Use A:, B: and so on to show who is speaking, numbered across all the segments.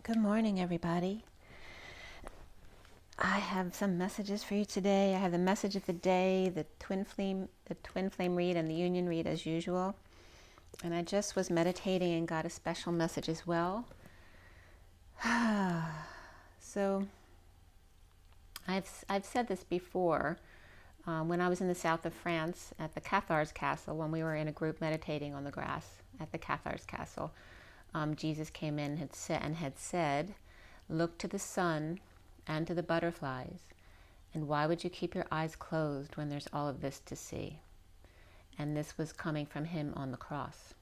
A: Good morning, everybody. I have some messages for you today. I have the message of the day, the twin flame read, and the union read as usual. And I just was meditating and got a special message as well. So I've said this before. When I was in the south of France at the Cathars Castle, when we were in a group meditating on the grass at the Cathars Castle, Jesus came in and had said, "Look to the sun and to the butterflies, and why would you keep your eyes closed when there's all of this to see?" And this was coming from him on the cross.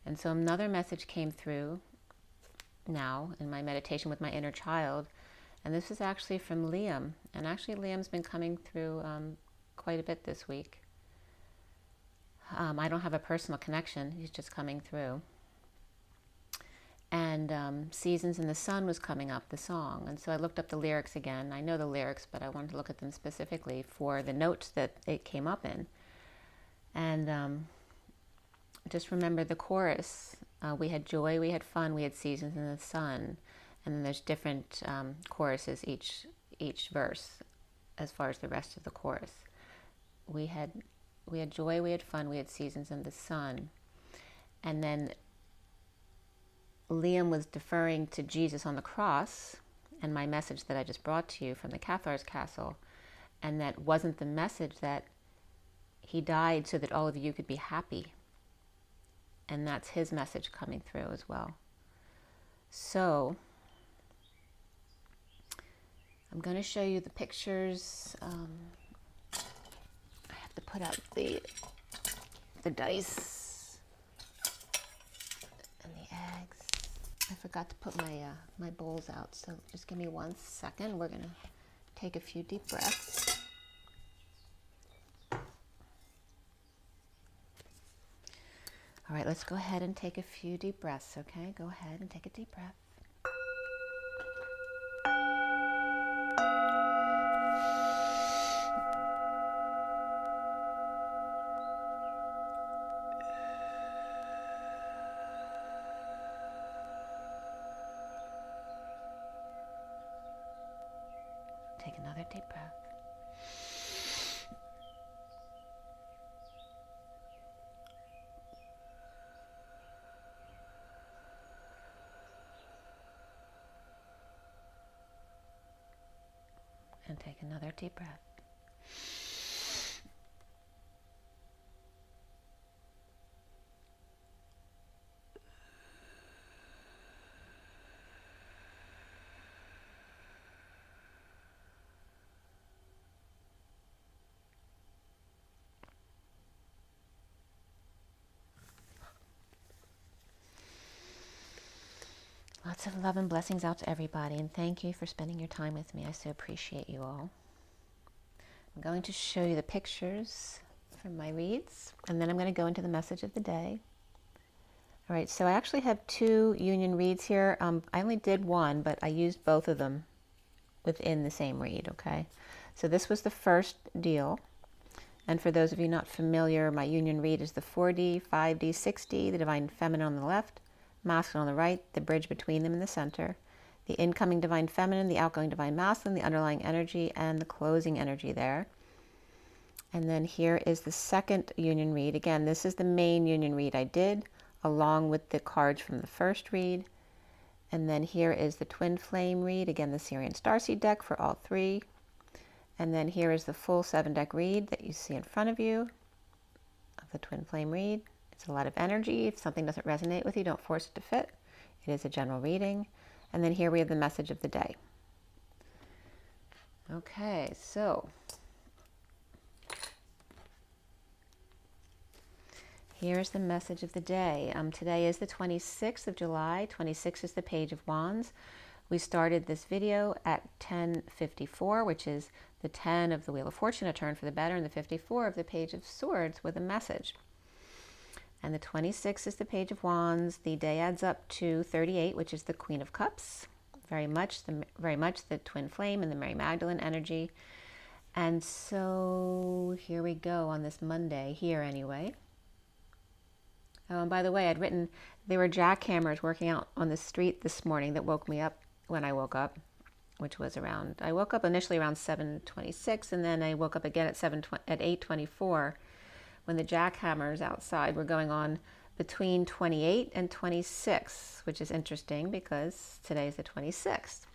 A: And so another message came through now in my meditation with my inner child, and this is actually from Liam. And actually Liam's been coming through quite a bit this week. I don't have a personal connection, he's just coming through. And Seasons in the Sun was coming up, the song. And so I looked up the lyrics again. I know the lyrics, but I wanted to look at them specifically for the notes that it came up in. And just remember the chorus. We had joy, we had fun, we had seasons in the sun. And then there's different choruses each verse as far as the rest of the chorus. We had joy, we had fun, we had seasons in the sun. And then Liam was deferring to Jesus on the cross and my message that I just brought to you from the Cathars Castle, and that wasn't the message that he died so that all of you could be happy. And that's his message coming through as well. So I'm going to show you the pictures. I have to put out the dice and the eggs. I forgot to put my bowls out, so just give me 1 second. We're going to take a few deep breaths. All right, let's go ahead and take a few deep breaths, okay? Go ahead and take a deep breath. Take another deep breath. And take another deep breath. Lots of love and blessings out to everybody, and thank you for spending your time with me. I so appreciate you all. I'm going to show you the pictures from my reads, and then I'm going to go into the message of the day. All right, so I actually have 2 union reads here. I only did one, but I used both of them within the same read, okay? So this was the first deal. And for those of you not familiar, my union read is the 4D, 5D, 6D, the Divine Feminine on the left, Masculine on the right, the bridge between them in the center, the incoming Divine Feminine, the outgoing Divine Masculine, the underlying energy, and the closing energy there. And then here is the second union read. Again, this is the main union read I did, along with the cards from the first read. And then here is the Twin Flame read, again, the Syrian Starseed deck for all 3. And then here is the full 7-deck read that you see in front of you of the Twin Flame read. It's a lot of energy. If something doesn't resonate with you, don't force it to fit. It is a general reading. And then here we have the message of the day. Okay, so here's the message of the day. Today is the 26th of July. 26 is the Page of Wands. We started this video at 10:54, which is the 10 of the Wheel of Fortune, a turn for the better, and the 54 of the Page of Swords with a message. And the 26 is the Page of Wands. The day adds up to 38, which is the Queen of Cups. Very much the Twin Flame and the Mary Magdalene energy. And so here we go on this Monday, here anyway. Oh, and by the way, I'd written there were jackhammers working out on the street this morning that woke me up when I woke up, which was around, I woke up initially around 7:26, and then I woke up again at 8:24 when the jackhammers outside were going on between 28 and 26, which is interesting because today is the 26th.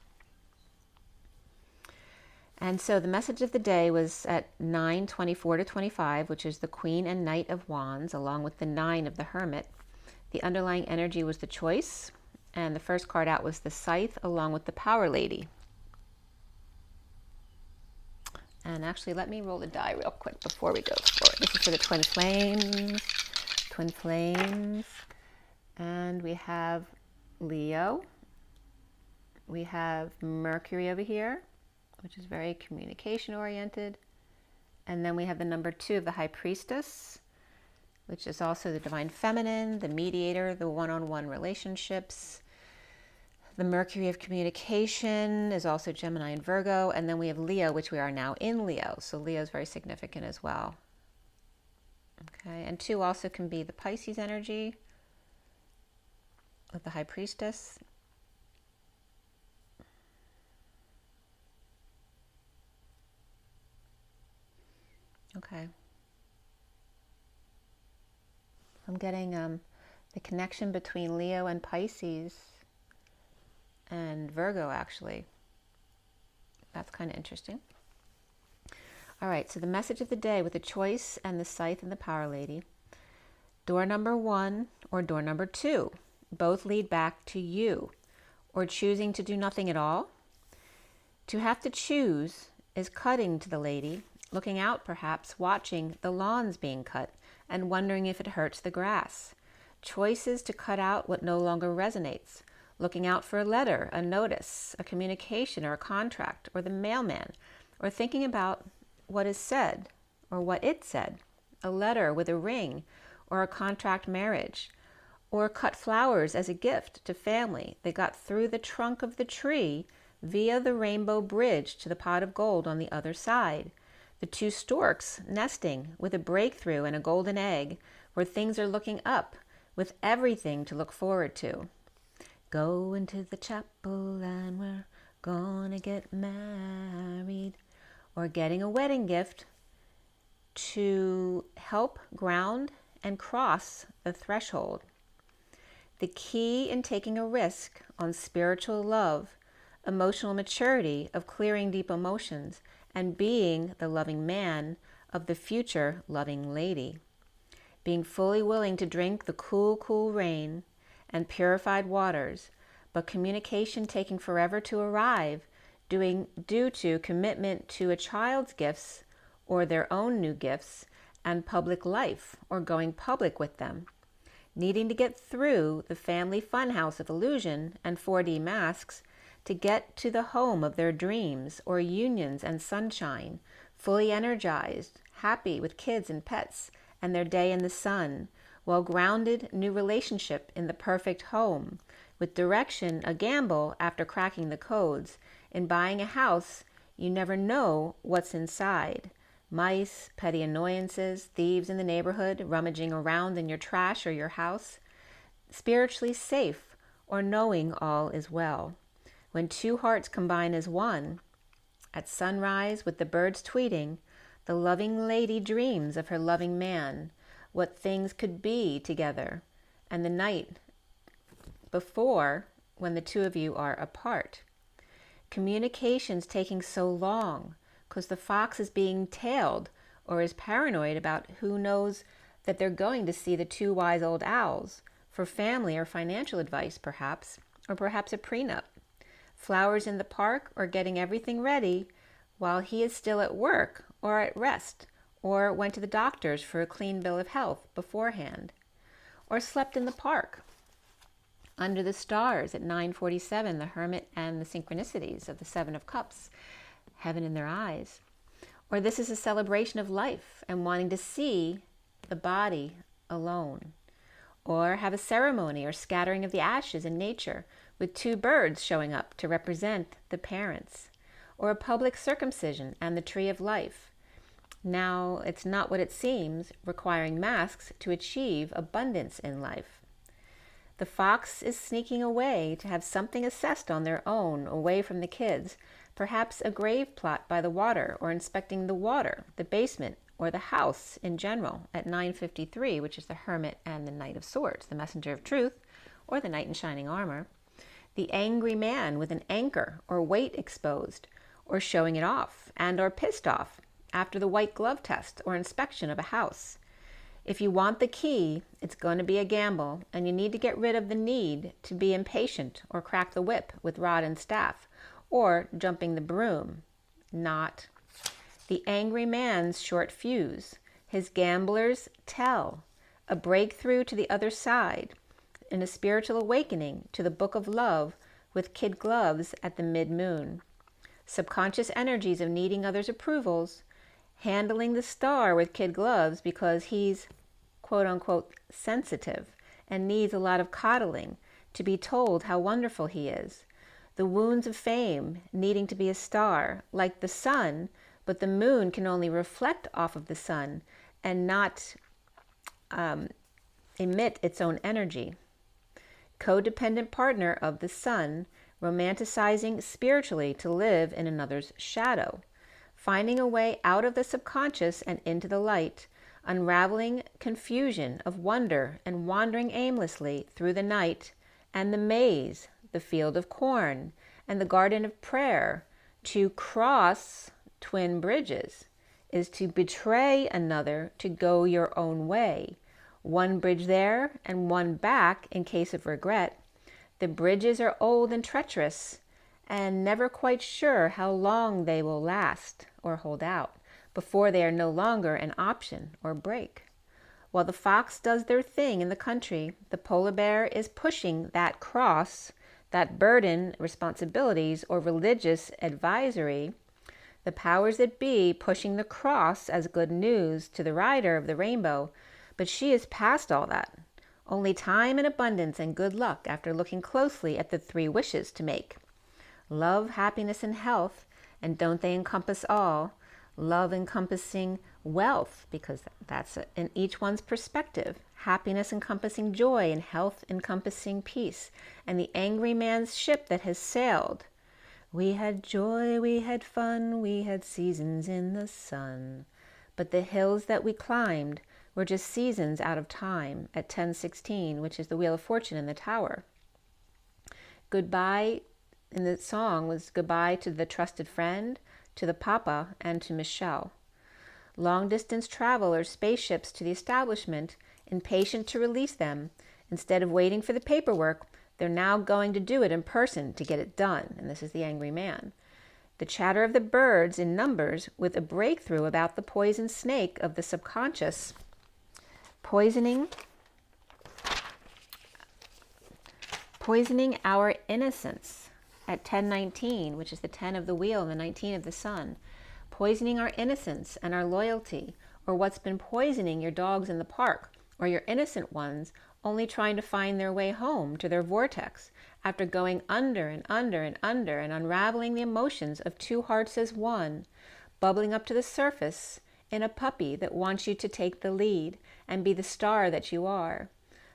A: And so the message of the day was at 9:24 to 25, which is the Queen and Knight of Wands, along with the 9 of the Hermit. The underlying energy was the Choice, and the first card out was the Scythe, along with the Power Lady. And actually, let me roll the die real quick before we go forward. This is for the Twin Flames. Twin Flames. And we have Leo. We have Mercury over here, which is very communication oriented. And then we have the number 2 of the High Priestess, which is also the Divine Feminine, the mediator, the one-on-one relationships. The Mercury of communication is also Gemini and Virgo. And then we have Leo, which we are now in Leo. So Leo is very significant as well. Okay, and 2 also can be the Pisces energy of the High Priestess. Okay. I'm getting the connection between Leo and Pisces and Virgo, actually. That's kind of interesting. All right, so the message of the day with the Choice and the Scythe and the Power Lady. Door number 1 or door number 2, both lead back to you, or choosing to do nothing at all. To have to choose is cutting to the lady, looking out perhaps, watching the lawns being cut and wondering if it hurts the grass. Choices to cut out what no longer resonates, looking out for a letter, a notice, a communication or a contract, or the mailman, or thinking about what is said or what it said, a letter with a ring or a contract marriage, or cut flowers as a gift to family that got through the trunk of the tree via the rainbow bridge to the pot of gold on the other side. The 2 storks nesting with a breakthrough and a golden egg where things are looking up with everything to look forward to. Go into the chapel and we're gonna get married. Or getting a wedding gift to help ground and cross the threshold. The key in taking a risk on spiritual love, emotional maturity of clearing deep emotions, and being the loving man of the future loving lady. Being fully willing to drink the cool, cool rain and purified waters, but communication taking forever to arrive, due to commitment to a child's gifts or their own new gifts and public life or going public with them. Needing to get through the family funhouse of illusion and 4D masks to get to the home of their dreams or unions and sunshine, fully energized, happy with kids and pets and their day in the sun, well-grounded new relationship in the perfect home, with direction, a gamble after cracking the codes. In buying a house, you never know what's inside. Mice, petty annoyances, thieves in the neighborhood, rummaging around in your trash or your house. Spiritually safe, or knowing all is well. When 2 hearts combine as one, at sunrise with the birds tweeting, the loving lady dreams of her loving man, what things could be together, and the night before when the 2 of you are apart. Communication's taking so long because the fox is being tailed or is paranoid about who knows that they're going to see the 2 wise old owls for family or financial advice perhaps, or perhaps a prenup. Flowers in the park or getting everything ready while he is still at work or at rest, or went to the doctor's for a clean bill of health beforehand, or slept in the park under the stars at 9:47, the Hermit and the synchronicities of the 7 of Cups, heaven in their eyes. Or this is a celebration of life and wanting to see the body alone. Or have a ceremony or scattering of the ashes in nature with 2 birds showing up to represent the parents. Or a public circumcision and the tree of life. Now it's not what it seems, requiring masks to achieve abundance in life. The fox is sneaking away to have something assessed on their own, away from the kids, perhaps a grave plot by the water, or inspecting the water, the basement, or the house in general at 9:53, which is the Hermit and the Knight of Swords, the Messenger of Truth, or the Knight in shining armor. The angry man with an anchor or weight exposed, or showing it off, and or pissed off after the white glove test or inspection of a house. If you want the key, it's going to be a gamble, and you need to get rid of the need to be impatient or crack the whip with rod and staff, or jumping the broom. Not the angry man's short fuse, his gambler's tell, a breakthrough to the other side, and a spiritual awakening to the book of love with kid gloves at the mid-moon. Subconscious energies of needing others' approvals, handling the star with kid gloves because he's quote-unquote sensitive and needs a lot of coddling to be told how wonderful he is. The wounds of fame, needing to be a star, like the sun, but the moon can only reflect off of the sun and not emit its own energy. Codependent partner of the sun, romanticizing spiritually to live in another's shadow. Finding a way out of the subconscious and into the light, unraveling confusion of wonder and wandering aimlessly through the night and the maze, the field of corn, and the garden of prayer. To cross twin bridges is to betray another to go your own way. One bridge there and one back in case of regret. The bridges are old and treacherous, and never quite sure how long they will last or hold out before they are no longer an option or break. While the fox does their thing in the country, the polar bear is pushing that cross, that burden, responsibilities, or religious advisory. The powers that be pushing the cross as good news to the rider of the rainbow, but she is past all that. Only time and abundance and good luck after looking closely at the 3 wishes to make. Love, happiness, and health, and don't they encompass all? Love encompassing wealth, because that's in each one's perspective. Happiness encompassing joy, and health encompassing peace. And the angry man's ship that has sailed. We had joy, we had fun, we had seasons in the sun. But the hills that we climbed were just seasons out of time at 10:16, which is the Wheel of Fortune in the Tower. Goodbye in the song was goodbye to the trusted friend, to the papa, and to Michelle. Long-distance travelers, spaceships to the establishment, impatient to release them. Instead of waiting for the paperwork, they're now going to do it in person to get it done, and this is the angry man. The chatter of the birds in numbers with a breakthrough about the poison snake of the subconscious, poisoning our innocence. At 10:19, which is the 10 of the wheel and the 19 of the sun, poisoning our innocence and our loyalty, or what's been poisoning your dogs in the park, or your innocent ones only trying to find their way home to their vortex after going under and under and under and unraveling the emotions of 2 hearts as one, bubbling up to the surface in a puppy that wants you to take the lead and be the star that you are.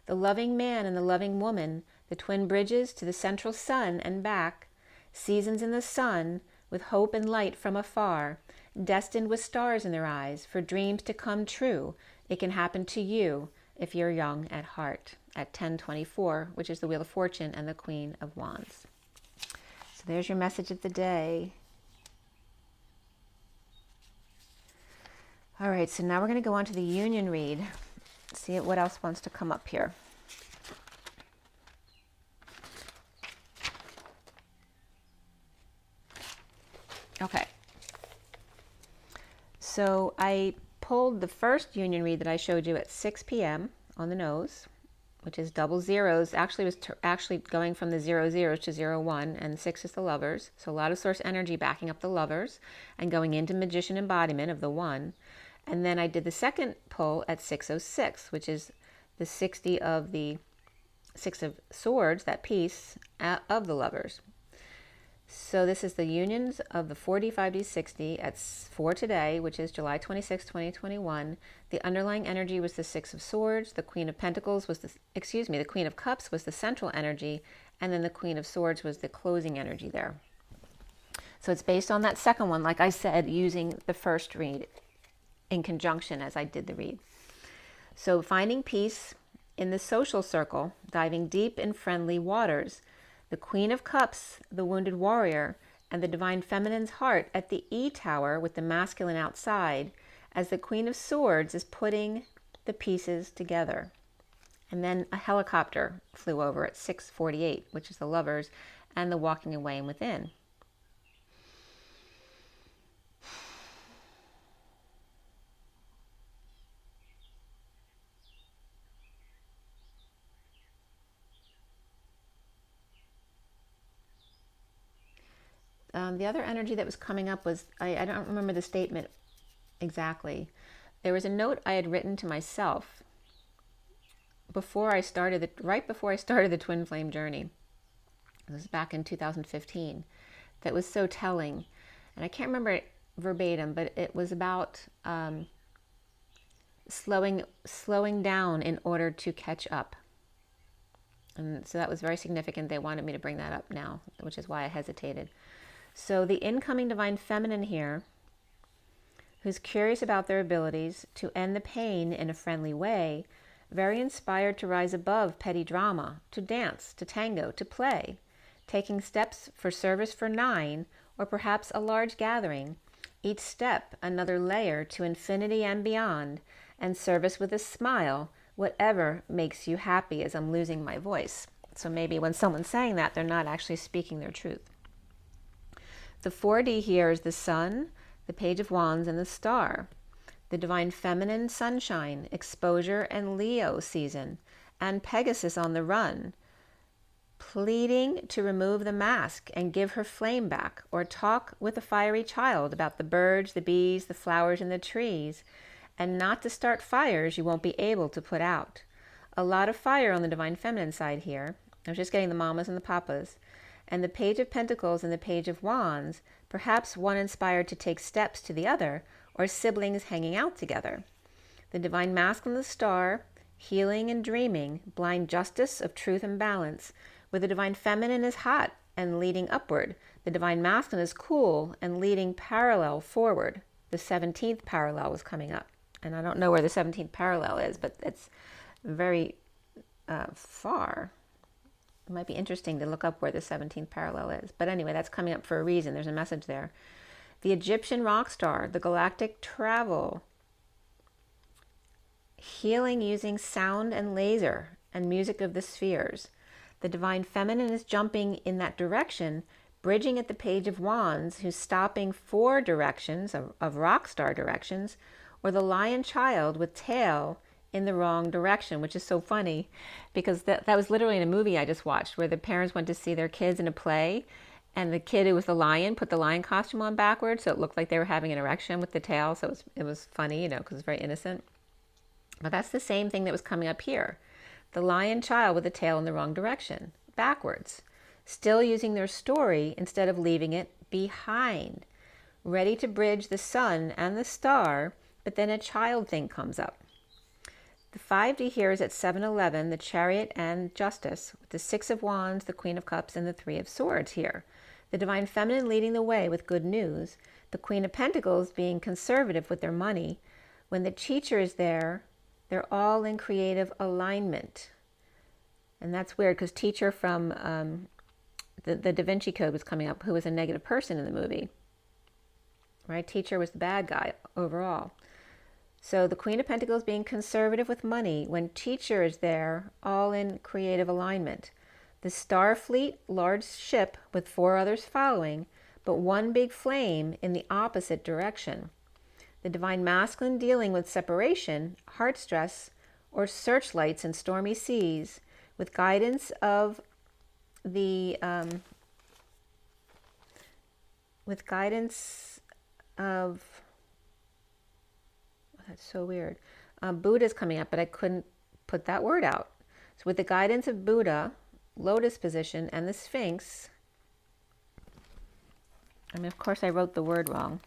A: The loving man and the loving woman, the twin bridges to the central sun and back, seasons in the sun with hope and light from afar, destined with stars in their eyes for dreams to come true. It can happen to you if you're young at heart. At 10:24, which is the Wheel of Fortune and the Queen of Wands. So there's your message of the day. All right, so now we're going to go on to the union read. See what else wants to come up here. Okay, so I pulled the first union read that I showed you at 6 p.m. on the nose, which is double zeros. Actually, it was actually going from the 00 to 01, and 6 is the lovers. So a lot of source energy backing up the lovers and going into magician embodiment of the 1. And then I did the second pull at 606, which is the 60 of the 6 of Swords, that piece of the lovers. So this is the unions of the 4D, 5D, 6D for today, which is July 26, 2021. The underlying energy was the Six of Swords. The Queen of Pentacles was the Queen of Cups was the central energy, and then the Queen of Swords was the closing energy there. So it's based on that second one, like I said, using the first read in conjunction as I did the read. So finding peace in the social circle, diving deep in friendly waters. The Queen of Cups, the wounded warrior, and the Divine Feminine's heart at the E tower with the masculine outside, as the Queen of Swords is putting the pieces together. And then a helicopter flew over at 6:48, which is the lovers, and the walking away and within. The other energy that was coming up was, I don't remember the statement exactly. There was a note I had written to myself right before I started the twin flame journey. It was back in 2015. That was so telling. And I can't remember it verbatim, but it was about slowing down in order to catch up. And so that was very significant. They wanted me to bring that up now, which is why I hesitated. So the incoming Divine Feminine here, who's curious about their abilities to end the pain in a friendly way, very inspired to rise above petty drama, to dance, to tango, to play, taking steps for service for 9, or perhaps a large gathering, each step another layer to infinity and beyond, and service with a smile, whatever makes you happy, as I'm losing my voice. So maybe when someone's saying that, they're not actually speaking their truth. The 4D here is the Sun, the Page of Wands, and the Star. The Divine Feminine, sunshine, exposure, and Leo season, and Pegasus on the run, pleading to remove the mask and give her flame back, or talk with a fiery child about the birds, the bees, the flowers, and the trees, and not to start fires you won't be able to put out. A lot of fire on the Divine Feminine side here. I was just getting the mamas and the papas. And the Page of Pentacles and the Page of Wands, perhaps one inspired to take steps to the other, or siblings hanging out together. The Divine Masculine, the Star, healing and dreaming, blind justice of truth and balance, where the Divine Feminine is hot and leading upward. The Divine Masculine is cool and leading parallel forward. The 17th parallel was coming up. And I don't know where the 17th parallel is, but it's very far. It might be interesting to look up where the 17th parallel is. But anyway, that's coming up for a reason. There's a message there. The Egyptian rock star, the galactic travel, healing using sound and laser and music of the spheres. The Divine Feminine is jumping in that direction, bridging at the Page of Wands, who's stopping 4 directions of rock star directions, or the Lion Child with tail in the wrong direction, which is so funny because that was literally in a movie I just watched where the parents went to see their kids in a play, and the kid who was the lion put the lion costume on backwards, so it looked like they were having an erection with the tail. So it was funny, because it's very innocent. But that's the same thing that was coming up here. The Lion Child with the tail in the wrong direction, backwards, still using their story instead of leaving it behind, ready to bridge the Sun and the Star, but then a child thing comes up. The 5D here is at 7:11, the Chariot and Justice, with the 6 of Wands, the Queen of Cups, and the 3 of Swords here. The Divine Feminine leading the way with good news. The Queen of Pentacles being conservative with their money. When the teacher is there, they're all in creative alignment. And that's weird because teacher from the Da Vinci Code was coming up, who was a negative person in the movie. Right? Teacher was the bad guy overall. So the Queen of Pentacles being conservative with money, when teacher is there, all in creative alignment. The Starfleet, large ship with 4 others following, but one big flame in the opposite direction. The Divine Masculine dealing with separation, heart stress, or searchlights in stormy seas, with guidance of the that's so weird. Buddha's coming up, but I couldn't put that word out. So with the guidance of Buddha, lotus position, and the Sphinx, I mean, of course I wrote the word wrong.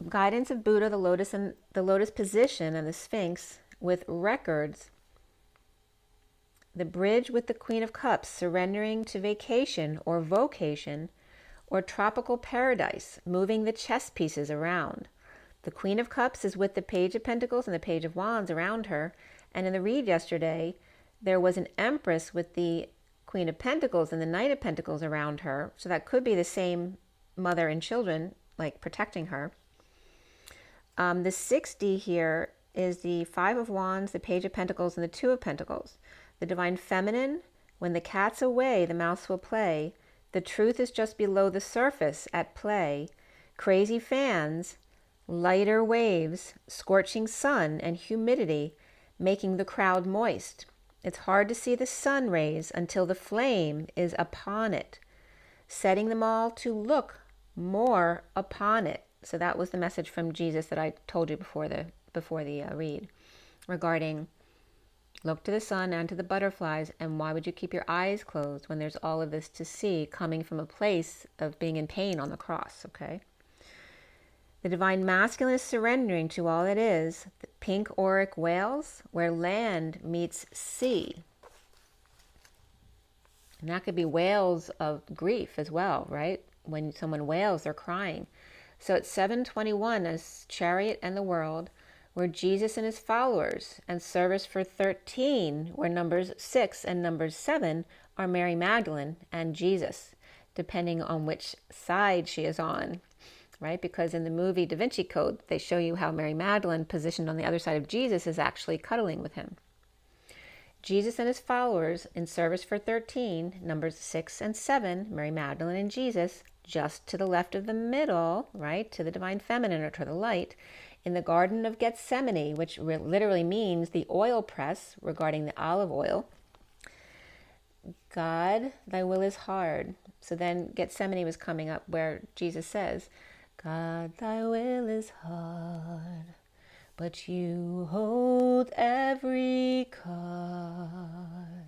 A: Guidance of Buddha, the lotus, and the lotus position, and the Sphinx with records. The bridge with the Queen of Cups, surrendering to vacation or vocation or tropical paradise, moving the chess pieces around. The Queen of Cups is with the Page of Pentacles and the Page of Wands around her. And in the read yesterday, there was an Empress with the Queen of Pentacles and the Knight of Pentacles around her. So that could be the same mother and children, like protecting her. The 60 here is the Five of Wands, the Page of Pentacles, and the Two of Pentacles. The Divine Feminine, when the cat's away, the mouse will play. The truth is just below the surface at play. Crazy fans, lighter waves, scorching sun and humidity, making the crowd moist. It's hard to see the sun rays until the flame is upon it, setting them all to look more upon it. So that was the message from Jesus that I told you before the read, regarding look to the sun and to the butterflies, and why would you keep your eyes closed when there's all of this to see coming from a place of being in pain on the cross, okay? The Divine Masculine is surrendering to all it is, the pink auric whales, where land meets sea. And that could be wails of grief as well, right? When someone wails, they're crying. So at 7:21 is Chariot and the World, where Jesus and his followers, and service for 13, where numbers 6 and numbers 7 are Mary Magdalene and Jesus, depending on which side she is on, right? Because in the movie Da Vinci Code, they show you how Mary Magdalene, positioned on the other side of Jesus, is actually cuddling with him. Jesus and his followers, in service for 13, numbers 6 and 7, Mary Magdalene and Jesus, just to the left of the middle, right, to the Divine Feminine or to the light, in the Garden of Gethsemane, which literally means the oil press, regarding the olive oil. God, thy will is hard. So then Gethsemane was coming up, where Jesus says, God, thy will is hard, but you hold every card.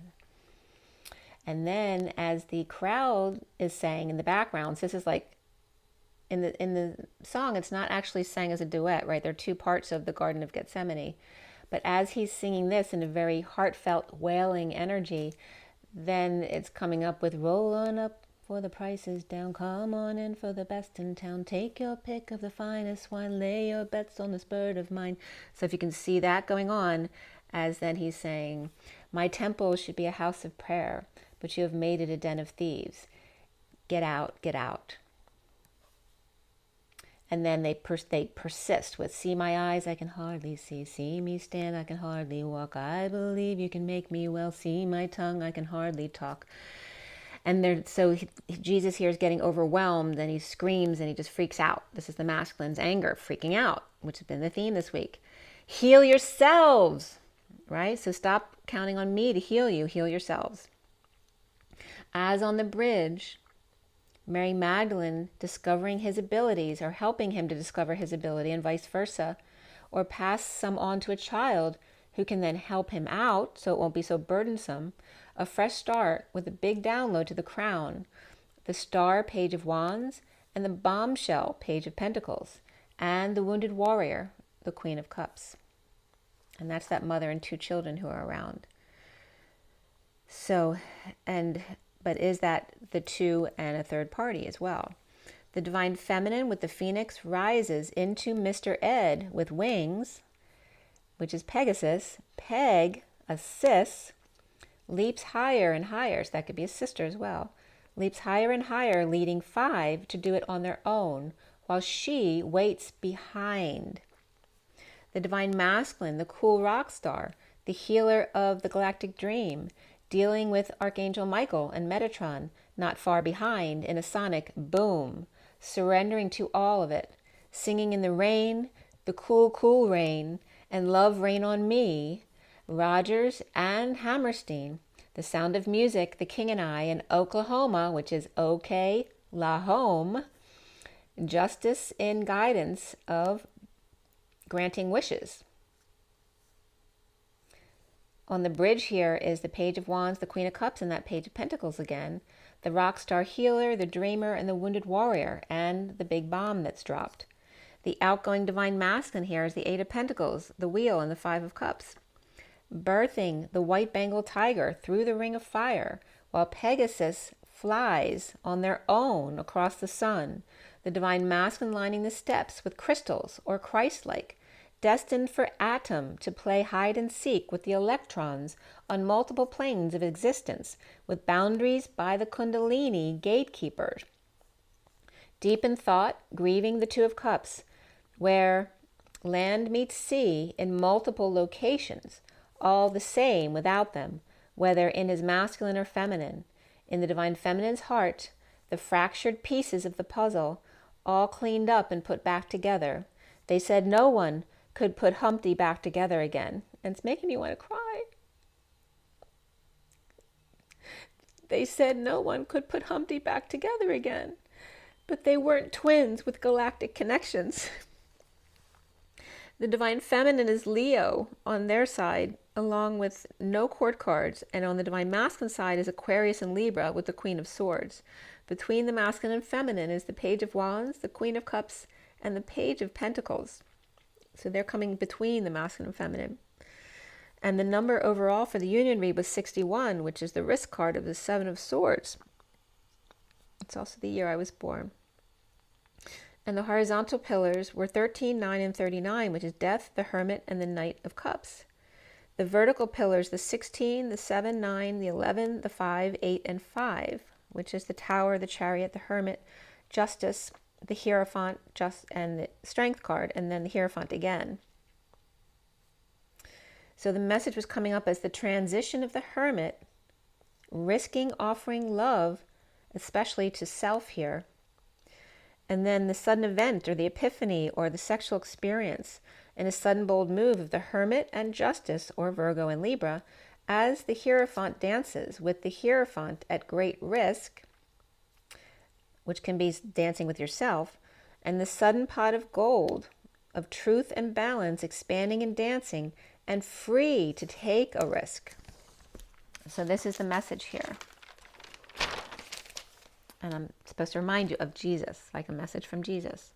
A: And then as the crowd is saying in the background, so this is like, in the song, it's not actually sang as a duet, right? There are two parts of the Garden of Gethsemane. But as he's singing this in a very heartfelt, wailing energy, then it's coming up with, roll on up, for the price is down. Come on in for the best in town. Take your pick of the finest wine. Lay your bets on this bird of mine. So if you can see that going on, as then he's saying, my temple should be a house of prayer, but you have made it a den of thieves. Get out, get out. And then they persist with, see my eyes, I can hardly see. See me stand, I can hardly walk. I believe you can make me well. See my tongue, I can hardly talk. And Jesus here is getting overwhelmed, and he screams and he just freaks out. This is the masculine's anger, freaking out, which has been the theme this week. Heal yourselves, right? So stop counting on me to heal you. Heal yourselves. As on the bridge, Mary Magdalene discovering his abilities, or helping him to discover his ability, and vice versa, or pass some on to a child who can then help him out so it won't be so burdensome. A fresh start with a big download to the crown, the Star, Page of Wands, and the Bombshell, Page of Pentacles, and the Wounded Warrior, the Queen of Cups. And that's that mother and two children who are around. So, but is that the two and a third party as well? The Divine Feminine with the Phoenix rises into Mr. Ed with wings, which is Pegasus. Peg, a sis, leaps higher and higher. So that could be a sister as well. Leaps higher and higher, leading 5 to do it on their own, while she waits behind. The Divine Masculine, the cool rock star, the healer of the galactic dream, dealing with Archangel Michael and Metatron, not far behind in a sonic boom, surrendering to all of it, singing in the rain, the cool, cool rain, and love rain on me, Rogers and Hammerstein, the sound of music, the King and I, in Oklahoma, which is OK, La Home, justice in guidance of granting wishes. On the bridge here is the Page of Wands, the Queen of Cups, and that Page of Pentacles again. The rock star healer, the dreamer, and the wounded warrior, and the big bomb that's dropped. The outgoing divine masculine here is the Eight of Pentacles, the wheel, and the Five of Cups. Birthing the white Bengal tiger through the ring of fire, while Pegasus flies on their own across the sun. The divine masculine lining the steps with crystals or Christ-like, destined for Atom to play hide and seek with the electrons on multiple planes of existence, with boundaries by the Kundalini gatekeepers. Deep in thought, grieving the Two of Cups, where land meets sea in multiple locations, all the same without them, whether in his masculine or feminine. In the divine feminine's heart, the fractured pieces of the puzzle, all cleaned up and put back together. They said no one could put Humpty back together again. And it's making me want to cry. They said no one could put Humpty back together again. But they weren't twins with galactic connections. The divine feminine is Leo on their side, along with no court cards. And on the divine masculine side is Aquarius and Libra with the Queen of Swords. Between the masculine and feminine is the Page of Wands, the Queen of Cups, and the Page of Pentacles. So they're coming between the masculine and feminine. And the number overall for the union read was 61, which is the risk card of the Seven of Swords. It's also the year I was born. And the horizontal pillars were 13, 9, and 39, which is Death, the Hermit, and the Knight of Cups. The vertical pillars, the 16, the 7, 9, the 11, the 5, 8, and 5, which is the Tower, the Chariot, the Hermit, Justice, the Hierophant, and the Strength card, and then the Hierophant again. So the message was coming up as the transition of the Hermit, risking offering love, especially to self here. And then the sudden event or the epiphany or the sexual experience and a sudden bold move of the Hermit and Justice or Virgo and Libra as the Hierophant dances with the Hierophant at great risk, which can be dancing with yourself, and the sudden pot of gold of truth and balance expanding and dancing and free to take a risk. So this is the message here. And I'm supposed to remind you of Jesus, like a message from Jesus.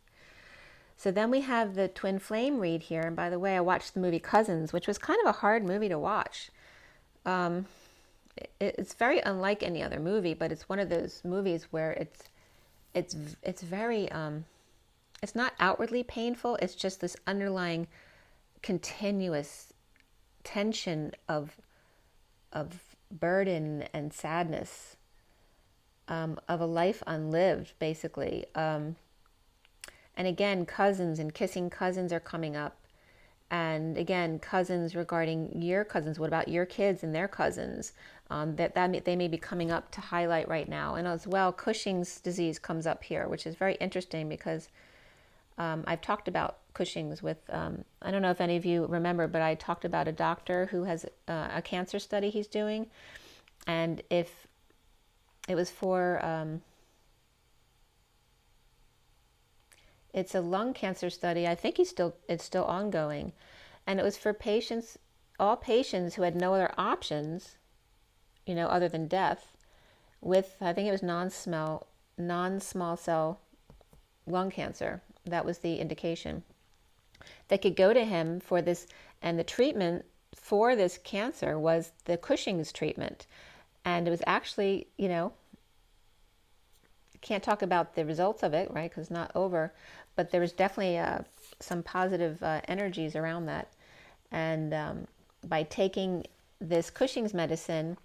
A: So then we have the twin flame read here. And by the way, I watched the movie Cousins, which was kind of a hard movie to watch. It's very unlike any other movie, but it's one of those movies where it's very, it's not outwardly painful. It's just this underlying continuous tension of burden and sadness. Of a life unlived, basically. And again, cousins and kissing cousins are coming up. And again, cousins regarding your cousins. What about your kids and their cousins? They may be coming up to highlight right now. And as well, Cushing's disease comes up here, which is very interesting because I've talked about Cushing's with, I don't know if any of you remember, but I talked about a doctor who has a cancer study he's doing. And if it was for, it's a lung cancer study. I think it's still ongoing. And it was for patients, all patients who had no other options, other than death, with, I think it was non-small cell lung cancer. That was the indication. They could go to him for this, and the treatment for this cancer was the Cushing's treatment. And it was actually, can't talk about the results of it, right? Because it's not over. But there was definitely some positive energies around that. And by taking this Cushing's medicine,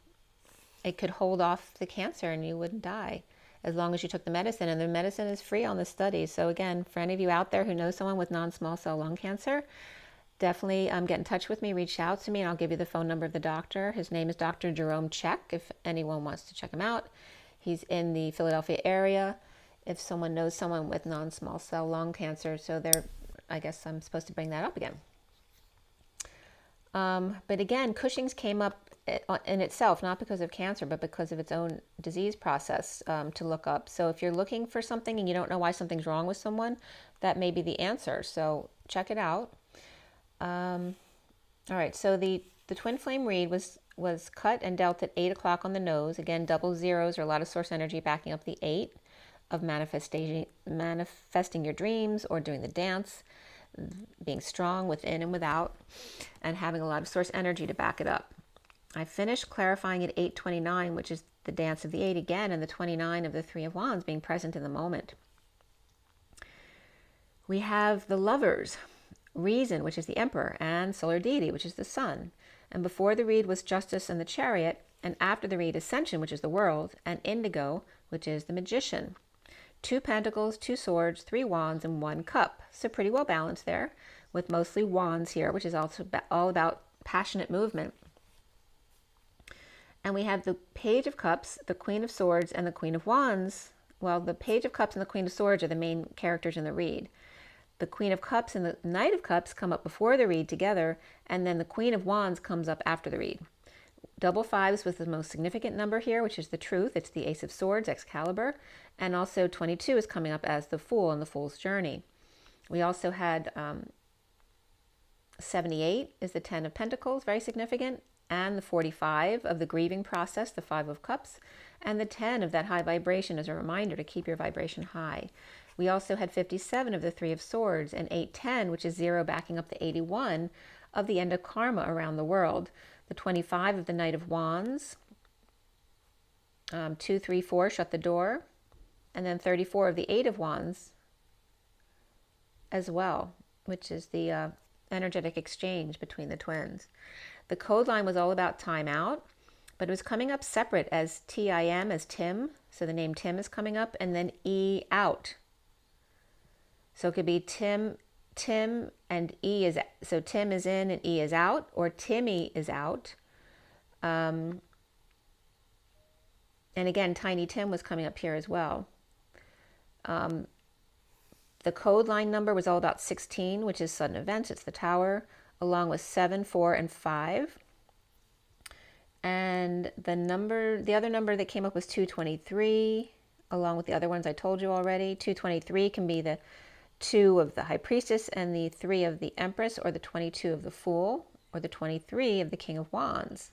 A: it could hold off the cancer and you wouldn't die as long as you took the medicine. And the medicine is free on the study. So again, for any of you out there who know someone with non-small cell lung cancer, definitely get in touch with me, reach out to me, and I'll give you the phone number of the doctor. His name is Dr. Jerome Check, if anyone wants to check him out. He's in the Philadelphia area. If someone knows someone with non-small cell lung cancer, so I guess I'm supposed to bring that up again. But again, Cushing's came up in itself, not because of cancer, but because of its own disease process to look up. So if you're looking for something and you don't know why something's wrong with someone, that may be the answer. So check it out. All right, so the the twin flame reed was cut and dealt at 8 o'clock on the nose. Again, double zeros or a lot of source energy backing up the 8 of manifesting your dreams or doing the dance, being strong within and without, and having a lot of source energy to back it up. I finished clarifying at 8:29, which is the dance of the 8 again, and the 29 of the 3 of Wands, being present in the moment. We have the Lovers, Reason, which is the Emperor, and Solar Deity, which is the Sun. And before the reed was Justice and the Chariot, and after the reed, Ascension, which is the World, and Indigo, which is the Magician. 2 Pentacles, 2 Swords, 3 Wands, and 1 Cup. So pretty well balanced there, with mostly Wands here, which is also all about passionate movement. And we have the Page of Cups, the Queen of Swords, and the Queen of Wands. Well, the Page of Cups and the Queen of Swords are the main characters in the reed. The Queen of Cups and the Knight of Cups come up before the reed together, and then the Queen of Wands comes up after the reed. Double fives was the most significant number here, which is the Truth. It's the Ace of Swords, Excalibur, and also 22 is coming up as the Fool on the Fool's Journey. We also had 78 is the 10 of Pentacles, very significant, and the 45 of the grieving process, the 5 of Cups, and the 10 of that high vibration as a reminder to keep your vibration high. We also had 57 of the 3 of Swords and 810, which is 0 backing up the 81 of the end of karma around the world. The 25 of the Knight of Wands, 2, 3, 4, shut the door, and then 34 of the 8 of Wands as well, which is the energetic exchange between the twins. The code line was all about time out, but it was coming up separate as TIM, as Tim, so the name Tim is coming up, and then E out. So it could be Tim, and E is, so Tim is in and E is out, or Timmy is out. And again, Tiny Tim was coming up here as well. The code line number was all about 16, which is sudden events. It's the Tower, along with 7, 4, and 5. And the other number that came up was 223, along with the other ones I told you already. 223 can be the 2 of the High Priestess and the 3 of the Empress, or the 22 of the Fool, or the 23 of the King of Wands.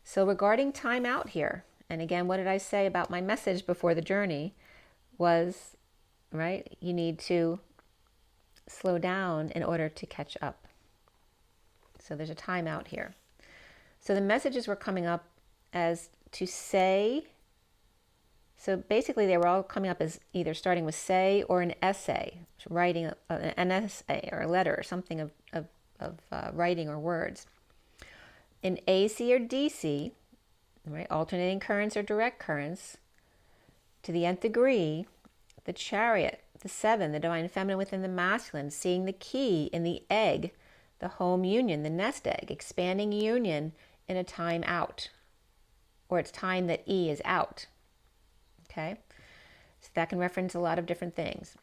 A: So regarding time out here, and again, what did I say about my message before the journey was, right, you need to slow down in order to catch up. So there's a time out here. So the messages were coming up as to say, so basically they were all coming up as either starting with say or an essay, writing an essay or a letter or something of writing or words. In AC or DC, right, alternating currents or direct currents, to the nth degree, the Chariot, the 7, the divine feminine within the masculine, seeing the key in the egg, the home union, the nest egg, expanding union in a time out, or it's time that E is out. Okay, so that can reference a lot of different things.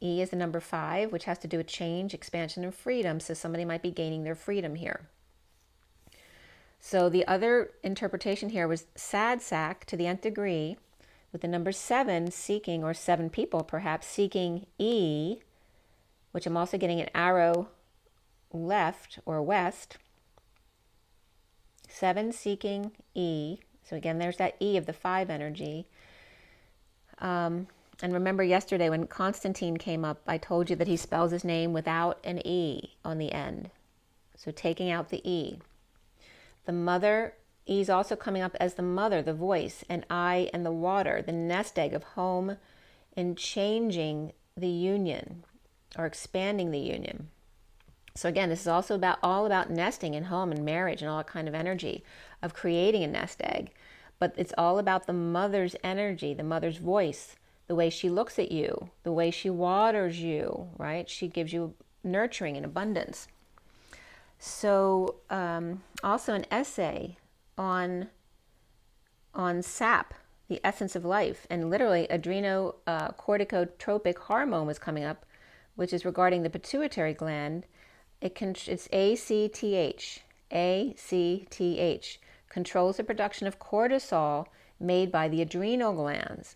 A: E is the number 5, which has to do with change, expansion, and freedom. So somebody might be gaining their freedom here. So the other interpretation here was sad sack to the nth degree, with the number 7 seeking, or 7 people perhaps seeking E, which I'm also getting an arrow left or west. 7 seeking E. So again, there's that E of the 5 energy. And remember yesterday when Constantine came up, I told you that he spells his name without an E on the end. So taking out the E. The mother, E is also coming up as the mother, the voice, and I and the water, the nest egg of home, and changing the union or expanding the union. So again, this is also all about nesting and home and marriage and all that kind of energy of creating a nest egg. But it's all about the mother's energy, the mother's voice, the way she looks at you, the way she waters you, right? She gives you nurturing and abundance. So also an essay on SAP, the essence of life, and literally adrenocorticotropic hormone was coming up, which is regarding the pituitary gland. It's ACTH, controls the production of cortisol made by the adrenal glands.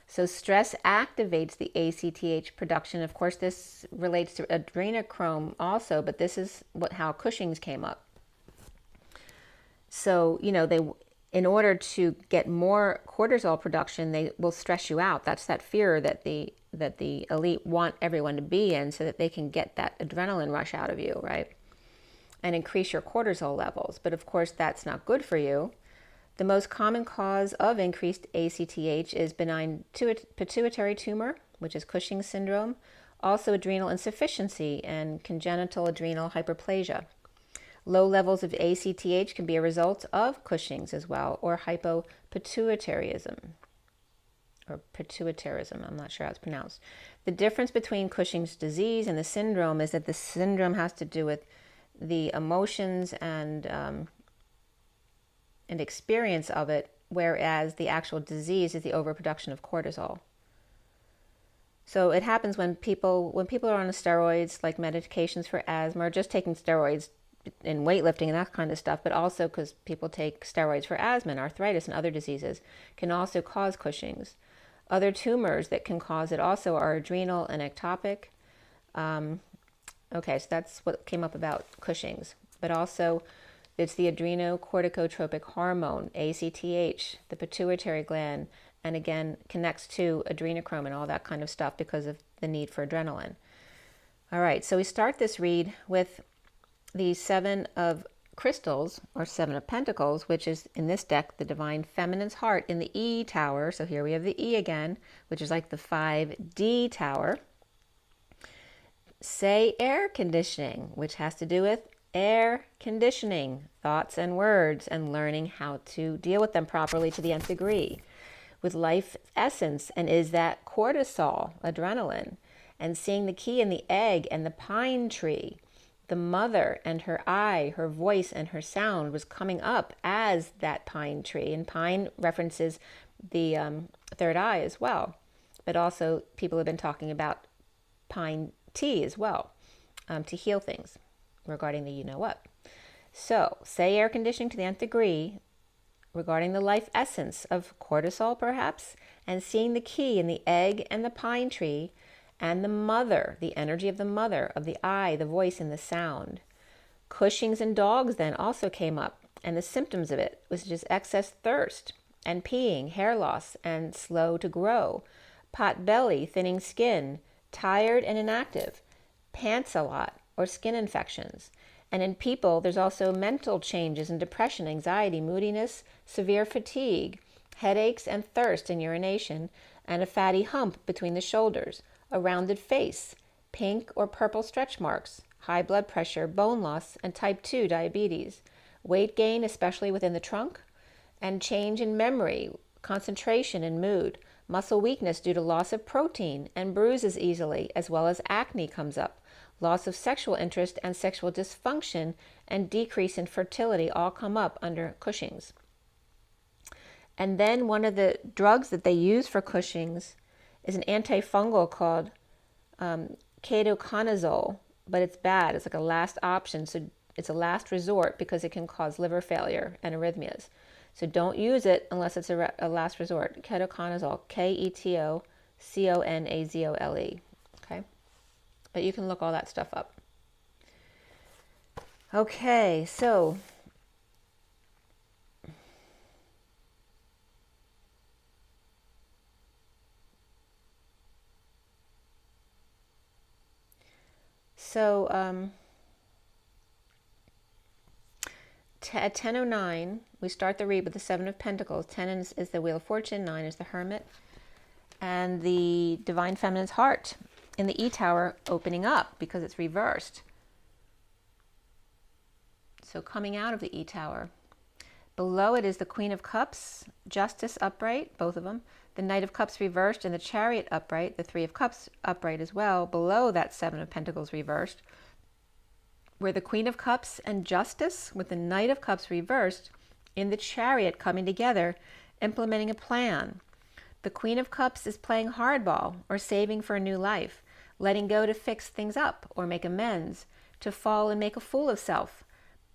A: So stress activates the ACTH production. Of course, this relates to adrenochrome also, but this is how Cushing's came up. So, in order to get more cortisol production, they will stress you out. That's that fear that the elite want everyone to be in, so that they can get that adrenaline rush out of you, right? And increase your cortisol levels. But of course, that's not good for you. The most common cause of increased ACTH is benign pituitary tumor, which is Cushing's syndrome, also adrenal insufficiency and congenital adrenal hyperplasia. Low levels of ACTH can be a result of Cushing's as well, or hypopituitarism, I'm not sure how it's pronounced. The difference between Cushing's disease and the syndrome is that the syndrome has to do with the emotions and experience of it, whereas the actual disease is the overproduction of cortisol. So it happens when people are on steroids, like medications for asthma, or just taking steroids in weightlifting and that kind of stuff, but also because people take steroids for asthma and arthritis and other diseases, can also cause Cushing's. Other tumors that can cause it also are adrenal and ectopic. Okay, so that's what came up about Cushing's. But also, it's the adrenocorticotropic hormone, ACTH, the pituitary gland, and again, connects to adrenochrome and all that kind of stuff because of the need for adrenaline. All right, so we start this read with the 7 of crystals, or 7 of pentacles, which is in this deck, the divine feminine's heart in the E tower. So here we have the E again, which is like the 5D tower. Say air conditioning, which has to do with air conditioning, thoughts and words, and learning how to deal with them properly to the nth degree. With life essence, and is that cortisol, adrenaline, and seeing the key in the egg and the pine tree. The mother and her eye, her voice and her sound was coming up as that pine tree. And pine references the third eye as well. But also people have been talking about pine tea as well, to heal things regarding the you-know-what. So, say air conditioning to the nth degree regarding the life essence of cortisol perhaps, and seeing the key in the egg and the pine tree, and the mother, the energy of the mother, of the eye, the voice, and the sound. Cushing's and dogs then also came up, and the symptoms of it was just excess thirst and peeing, hair loss, and slow to grow, pot belly, thinning skin, tired and inactive, pants a lot, or skin infections. And in people, there's also mental changes and depression, anxiety, moodiness, severe fatigue, headaches and thirst and urination, and a fatty hump between the shoulders, a rounded face, pink or purple stretch marks, high blood pressure, bone loss, and type 2 diabetes, weight gain, especially within the trunk, and change in memory, concentration, and mood, muscle weakness due to loss of protein, and bruises easily, as well as acne comes up, loss of sexual interest and sexual dysfunction, and decrease in fertility all come up under Cushing's. And then one of the drugs that they use for Cushing's is an antifungal called ketoconazole, but it's bad. It's like a last option, so it's a last resort because it can cause liver failure and arrhythmias. So don't use it unless it's a last resort. Ketoconazole, Ketoconazole, okay? But you can look all that stuff up. Okay, so at 10:09, we start the read with the 7 of Pentacles. 10 is the Wheel of Fortune, 9 is the Hermit, and the Divine Feminine's heart in the E Tower opening up because it's reversed. So coming out of the E Tower. Below it is the Queen of Cups, Justice upright, both of them, the Knight of Cups reversed, and the Chariot upright, the 3 of Cups upright as well, below that 7 of Pentacles reversed, where the Queen of Cups and Justice with the Knight of Cups reversed in the Chariot coming together, implementing a plan. The Queen of Cups is playing hardball or saving for a new life, letting go to fix things up or make amends, to fall and make a fool of self.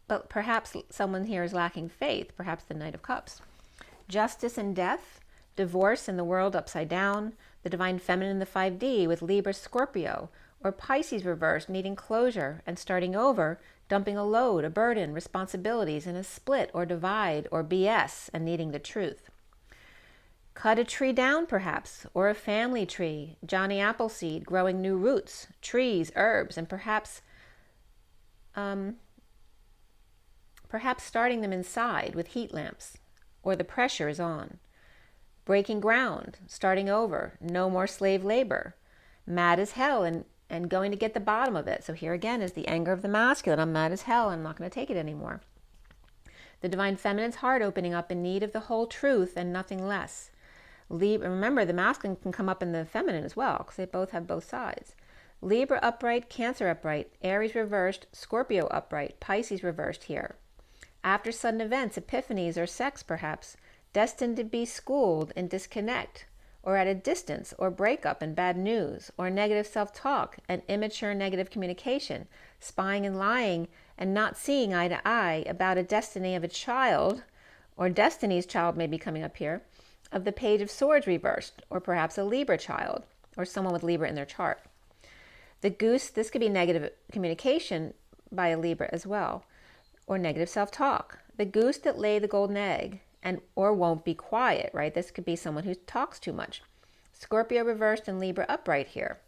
A: But perhaps someone here is lacking faith, perhaps the Knight of Cups. Justice and death, divorce and the world upside down, the Divine Feminine in the 5D with Libra Scorpio, or Pisces reversed, needing closure and starting over, dumping a load, a burden, responsibilities in a split or divide or BS and needing the truth. Cut a tree down perhaps, or a family tree, Johnny Appleseed, growing new roots, trees, herbs, and perhaps starting them inside with heat lamps, or the pressure is on. Breaking ground, starting over, no more slave labor, mad as hell and going to get the bottom of it. So here again is the anger of the masculine. I'm mad as hell. I'm not going to take it anymore. The divine feminine's heart opening up in need of the whole truth and nothing less. Remember, the masculine can come up in the feminine as well, because they both have both sides. Libra upright, Cancer upright, Aries reversed, Scorpio upright, Pisces reversed here. After sudden events, epiphanies, or sex perhaps, destined to be schooled in disconnect, or at a distance, or breakup and bad news, or negative self-talk and immature negative communication, spying and lying and not seeing eye to eye about a destiny of a child, or destiny's child may be coming up here, of the Page of Swords reversed, or perhaps a Libra child, or someone with Libra in their chart. The goose, this could be negative communication by a Libra as well, or negative self-talk. The goose that laid the golden egg, or won't be quiet, right? This could be someone who talks too much. Scorpio reversed and Libra upright here.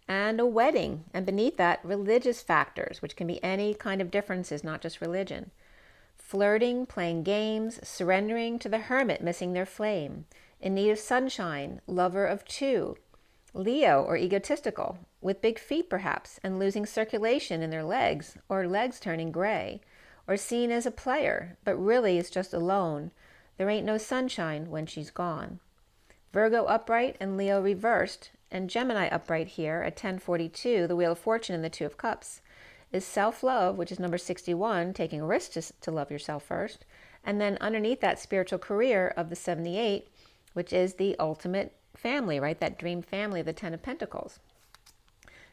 A: And a wedding, and beneath that, religious factors, which can be any kind of differences, not just religion. Flirting, playing games, surrendering to the hermit, missing their flame, in need of sunshine, lover of two. Leo, or egotistical, with big feet perhaps, and losing circulation in their legs, or legs turning gray, or seen as a player, but really is just alone. There ain't no sunshine when she's gone. Virgo upright and Leo reversed, and Gemini upright here at 1042, the Wheel of Fortune and the Two of Cups, is self-love, which is number 61, taking a risk to love yourself first, and then underneath that, spiritual career of the 78, which is the ultimate family, right? That dream family of the Ten of Pentacles.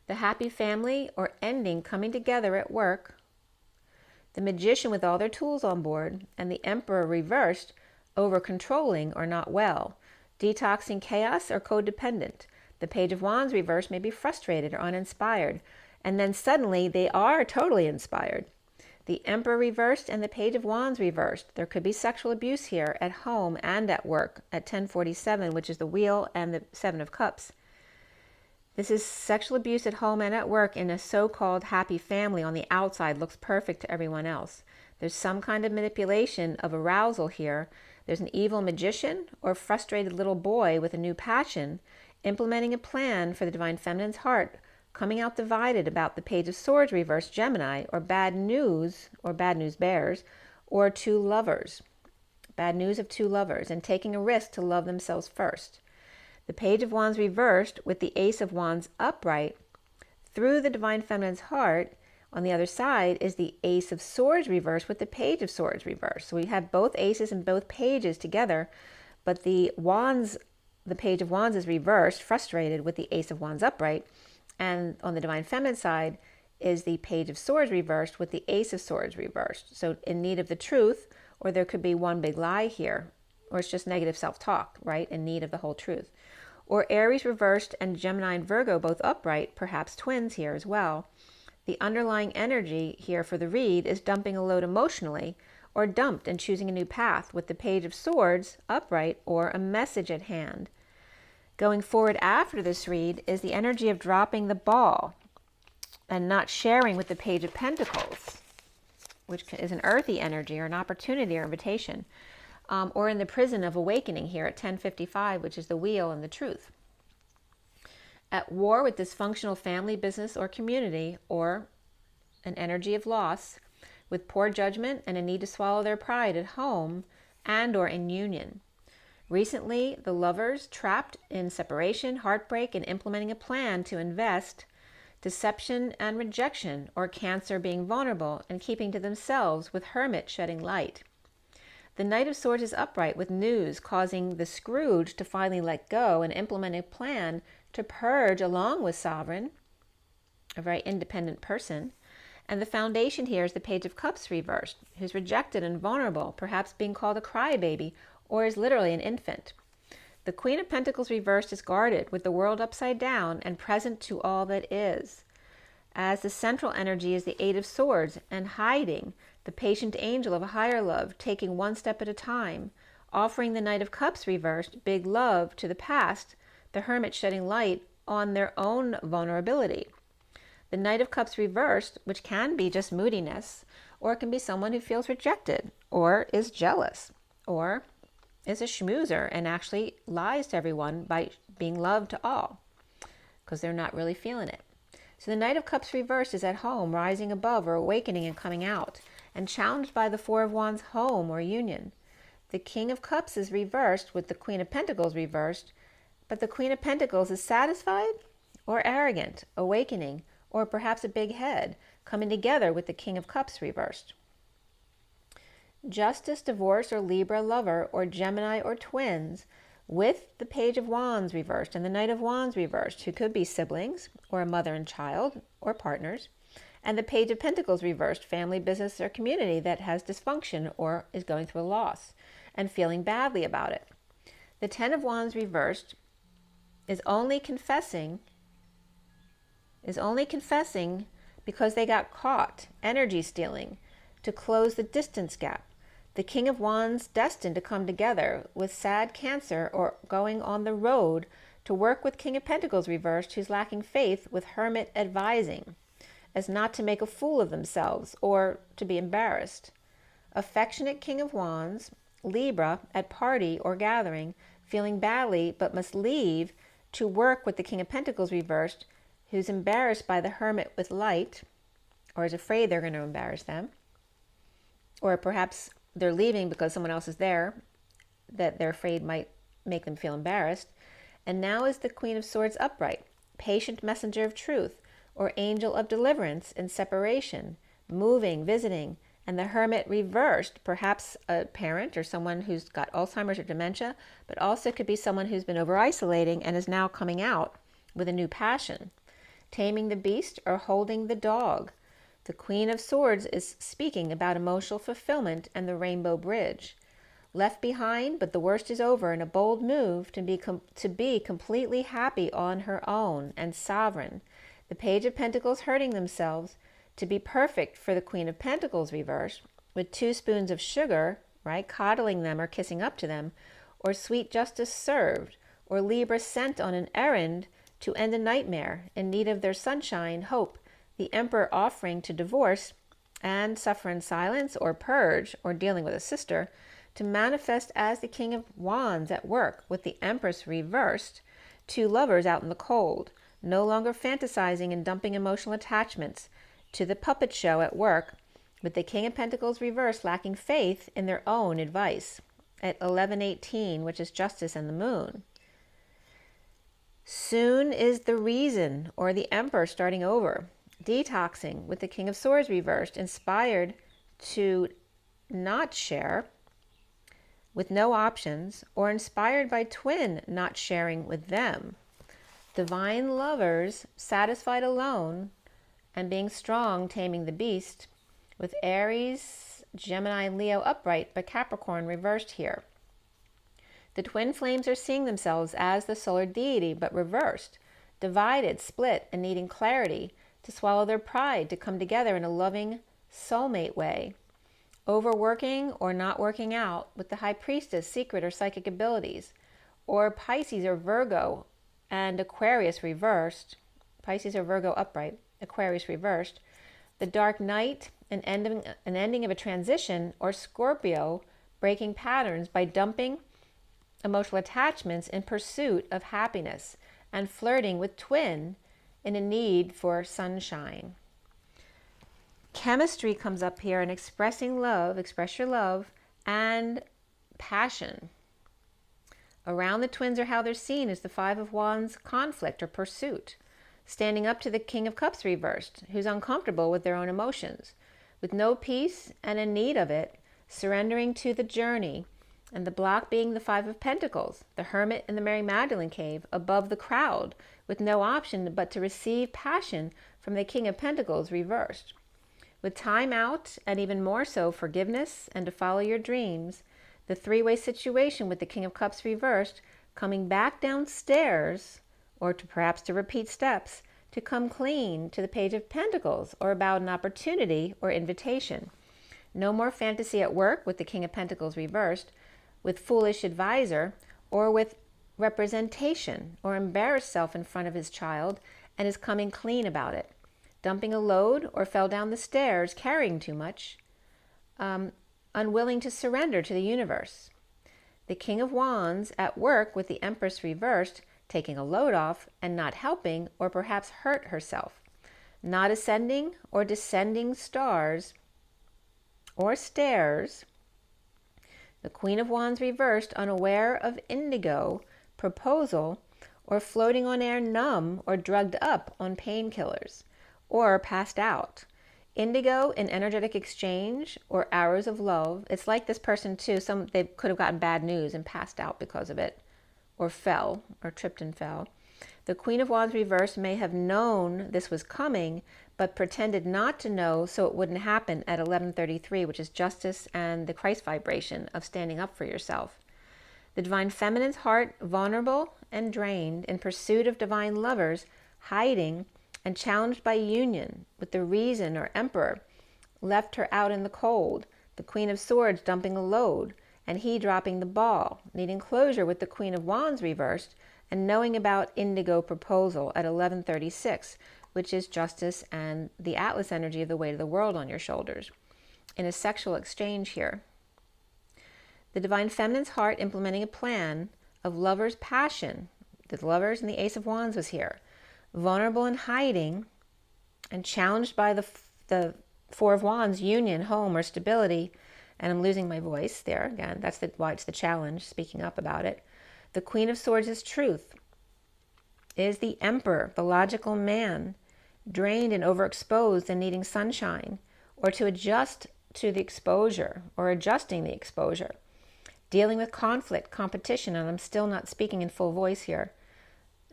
A: The happy family or ending coming together at work, the Magician with all their tools on board, and the Emperor reversed, over-controlling or not well, detoxing chaos or codependent. The Page of Wands reversed may be frustrated or uninspired, and then suddenly they are totally inspired. The Emperor reversed and the Page of Wands reversed. There could be sexual abuse here at home and at work at 1047, which is the Wheel and the Seven of Cups. This is sexual abuse at home and at work in a so-called happy family. On the outside looks perfect to everyone else. There's some kind of manipulation of arousal here. There's an evil magician or frustrated little boy with a new passion implementing a plan for the divine feminine's heart, coming out divided about the Page of Swords reversed, Gemini, or bad news bears, or two lovers. Bad news of two lovers, and taking a risk to love themselves first. The Page of Wands reversed with the Ace of Wands upright through the divine feminine's heart. On the other side is the Ace of Swords reversed with the Page of Swords reversed. So we have both aces and both pages together, but the Page of Wands is reversed, frustrated, with the Ace of Wands upright. And on the divine feminine side is the Page of Swords reversed with the Ace of Swords reversed. So in need of the truth, or there could be one big lie here, or it's just negative self-talk, right? In need of the whole truth. Or Aries reversed and Gemini and Virgo both upright, perhaps twins here as well. The underlying energy here for the read is dumping a load emotionally, or dumped and choosing a new path with the Page of Swords upright, or a message at hand. Going forward after this read is the energy of dropping the ball and not sharing with the Page of Pentacles, which is an earthy energy or an opportunity or invitation, or in the prison of awakening here at 1055, which is the Wheel and the Truth. At war with dysfunctional family, business, or community, or an energy of loss, with poor judgment and a need to swallow their pride at home and or in union. Recently, the lovers trapped in separation, heartbreak, and implementing a plan to invest, deception and rejection, or Cancer being vulnerable and keeping to themselves with Hermit shedding light. The Knight of Swords is upright with news causing the Scrooge to finally let go and implement a plan to purge along with Sovereign, a very independent person. And the foundation here is the Page of Cups reversed, who's rejected and vulnerable, perhaps being called a crybaby, or is literally an infant. The Queen of Pentacles reversed is guarded with the world upside down and present to all that is. As the central energy is the Eight of Swords and hiding, the patient angel of a higher love, taking one step at a time, offering the Knight of Cups reversed, big love to the past, the Hermit shedding light on their own vulnerability. The Knight of Cups reversed, which can be just moodiness, or it can be someone who feels rejected, or is jealous, or is a schmoozer and actually lies to everyone by being loved to all, because they're not really feeling it. So the Knight of Cups reversed is at home, rising above or awakening and coming out, and challenged by the Four of Wands, home or union. The King of Cups is reversed with the Queen of Pentacles reversed, but the Queen of Pentacles is satisfied or arrogant, awakening, or perhaps a big head, coming together with the King of Cups reversed. Justice, divorce, or Libra lover, or Gemini or twins, with the Page of Wands reversed and the Knight of Wands reversed, who could be siblings, or a mother and child, or partners, and the Page of Pentacles reversed, family, business, or community that has dysfunction or is going through a loss and feeling badly about it. The Ten of Wands reversed is only confessing because they got caught energy stealing to close the distance gap. The King of Wands destined to come together with sad Cancer, or going on the road to work with King of Pentacles reversed, who's lacking faith, with Hermit advising as not to make a fool of themselves or to be embarrassed. Affectionate King of Wands, Libra, at party or gathering, feeling badly but must leave to work with the King of Pentacles reversed, who's embarrassed by the Hermit with light, or is afraid they're going to embarrass them, or perhaps they're leaving because someone else is there that they're afraid might make them feel embarrassed. And now is the Queen of Swords upright, patient messenger of truth, or angel of deliverance in separation, moving, visiting, and the Hermit reversed, perhaps a parent or someone who's got Alzheimer's or dementia, but also could be someone who's been over-isolating and is now coming out with a new passion. Taming the beast or holding the dog. The Queen of Swords is speaking about emotional fulfillment and the Rainbow Bridge. Left behind, but the worst is over, in a bold move to be completely happy on her own and sovereign. The Page of Pentacles hurting themselves to be perfect for the Queen of Pentacles reversed, with 2 spoons of sugar, right, coddling them or kissing up to them, or sweet justice served, or Libra sent on an errand to end a nightmare, in need of their sunshine, hope, the Emperor offering to divorce and suffer in silence or purge, or dealing with a sister, to manifest as the King of Wands at work, with the Empress reversed, 2 lovers out in the cold, no longer fantasizing and dumping emotional attachments, to the puppet show at work, with the King of Pentacles reversed, lacking faith in their own advice, at 11:18, which is justice and the moon. Soon is the reason, or the Emperor starting over, detoxing, with the King of Swords reversed, inspired to not share, with no options, or inspired by twin not sharing with them. Divine lovers, satisfied alone and being strong, taming the beast, with Aries, Gemini, Leo upright, but Capricorn reversed here. The twin flames are seeing themselves as the solar deity, but reversed, divided, split, and needing clarity to swallow their pride, to come together in a loving soulmate way. Overworking or not working out, with the High Priestess, secret or psychic abilities, or Pisces or Virgo and Aquarius reversed, Pisces or Virgo upright, Aquarius reversed, the Dark Knight, an ending of a transition, or Scorpio breaking patterns by dumping emotional attachments in pursuit of happiness, and flirting with twin in a need for sunshine. Chemistry comes up here, and expressing love, express your love, and passion. Around the twins, or how they're seen, is the Five of Wands, conflict or pursuit. Standing up to the King of Cups reversed, who's uncomfortable with their own emotions, with no peace and in need of it, surrendering to the journey, and the block being the Five of Pentacles, the Hermit in the Mary Magdalene cave, above the crowd, with no option but to receive passion from the King of Pentacles reversed. With time out, and even more so forgiveness and to follow your dreams, the three-way situation with the King of Cups reversed, coming back downstairs, or perhaps to repeat steps, to come clean to the Page of Pentacles, or about an opportunity or invitation. No more fantasy at work with the King of Pentacles reversed, with foolish advisor, or with representation, or embarrassed self in front of his child, and is coming clean about it. Dumping a load, or fell down the stairs carrying too much, unwilling to surrender to the universe. The King of Wands at work with the Empress reversed, taking a load off and not helping, or perhaps hurt herself. Not ascending or descending stars or stairs. The Queen of Wands reversed, unaware of indigo proposal, or floating on air numb or drugged up on painkillers, or passed out. Indigo in energetic exchange or arrows of love. It's like this person too. They could have gotten bad news and passed out because of it, or fell, or tripped and fell. The Queen of Wands reversed may have known this was coming, but pretended not to know so it wouldn't happen at 11:33, which is justice and the Christ vibration of standing up for yourself. The Divine Feminine's heart vulnerable and drained in pursuit of divine lovers, hiding and challenged by union with the Reason or Emperor, left her out in the cold. The Queen of Swords dumping a load, and he dropping the ball, needing closure with the Queen of Wands reversed, and knowing about indigo proposal at 11:36, which is justice and the Atlas energy of the weight of the world on your shoulders, in a sexual exchange here. The Divine Feminine's heart implementing a plan of lover's passion. The lovers and the Ace of Wands was here. Vulnerable and hiding, and challenged by the Four of Wands, union, home, or stability. And I'm losing my voice there again. That's why it's the challenge, speaking up about it. The Queen of Swords is truth. Is the Emperor, the logical man, drained and overexposed and needing sunshine, or to adjust to the exposure, or adjusting the exposure. Dealing with conflict, competition, and I'm still not speaking in full voice here.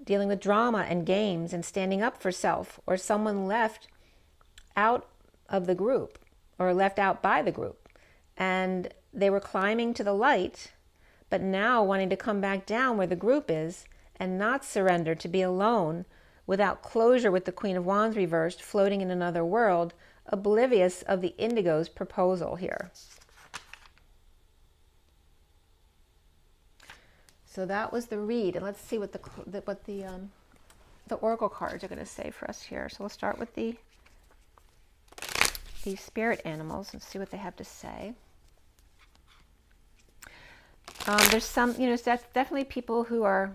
A: Dealing with drama and games and standing up for self, or someone left out of the group, or left out by the group. And they were climbing to the light, but now wanting to come back down where the group is and not surrender to be alone without closure with the Queen of Wands reversed, floating in another world, oblivious of the indigo's proposal here. So that was the read, and let's see what the oracle cards are going to say for us here. So we'll start with the spirit animals and see what they have to say. There's some, that's definitely people who are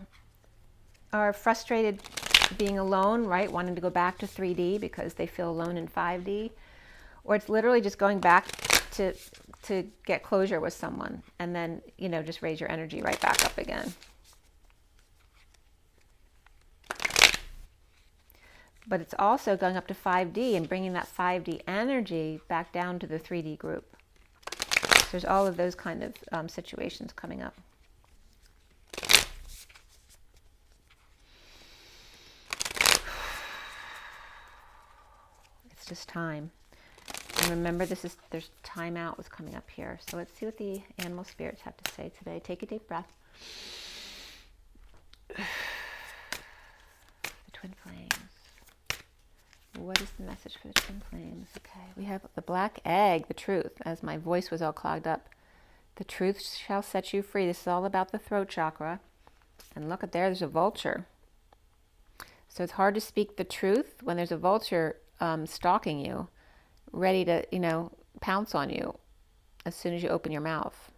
A: frustrated being alone, right? Wanting to go back to 3D because they feel alone in 5D, or it's literally just going back to get closure with someone, and then just raise your energy right back up again. But it's also going up to 5D and bringing that 5D energy back down to the 3D group. So there's all of those kind of situations coming up. It's just time. And remember, there's time out was coming up here. So let's see what the animal spirits have to say today. Take a deep breath. The twin flames. What is the message for the twin flames? Okay, we have the black egg, the truth, as my voice was all clogged up. The truth shall set you free. This is all about the throat chakra. And look at there's a vulture. So it's hard to speak the truth when there's a vulture stalking you, ready to, pounce on you as soon as you open your mouth.